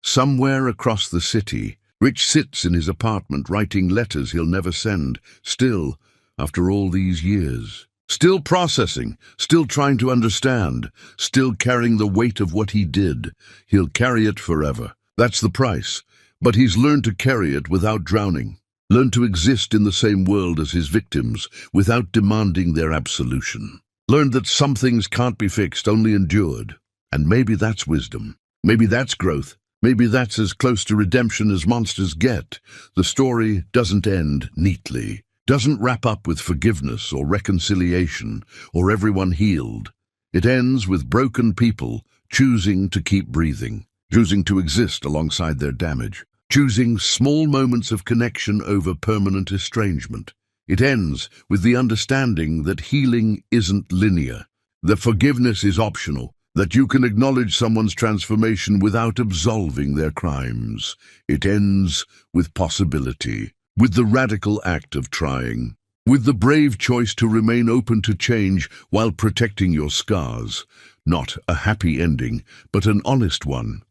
Somewhere across the city, Rich sits in his apartment writing letters he'll never send, still, after all these years. Still processing, still trying to understand, still carrying the weight of what he did. He'll carry it forever. That's the price. But he's learned to carry it without drowning, learned to exist in the same world as his victims without demanding their absolution. Learned that some things can't be fixed, only endured. And maybe that's wisdom. Maybe that's growth. Maybe that's as close to redemption as monsters get. The story doesn't end neatly, doesn't wrap up with forgiveness or reconciliation or everyone healed. It ends with broken people choosing to keep breathing, choosing to exist alongside their damage. Choosing small moments of connection over permanent estrangement. It ends with the understanding that healing isn't linear, that forgiveness is optional, that you can acknowledge someone's transformation without absolving their crimes. It ends with possibility, with the radical act of trying, with the brave choice to remain open to change while protecting your scars. Not a happy ending, but an honest one.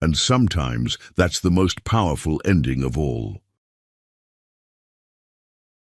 And sometimes that's the most powerful ending of all.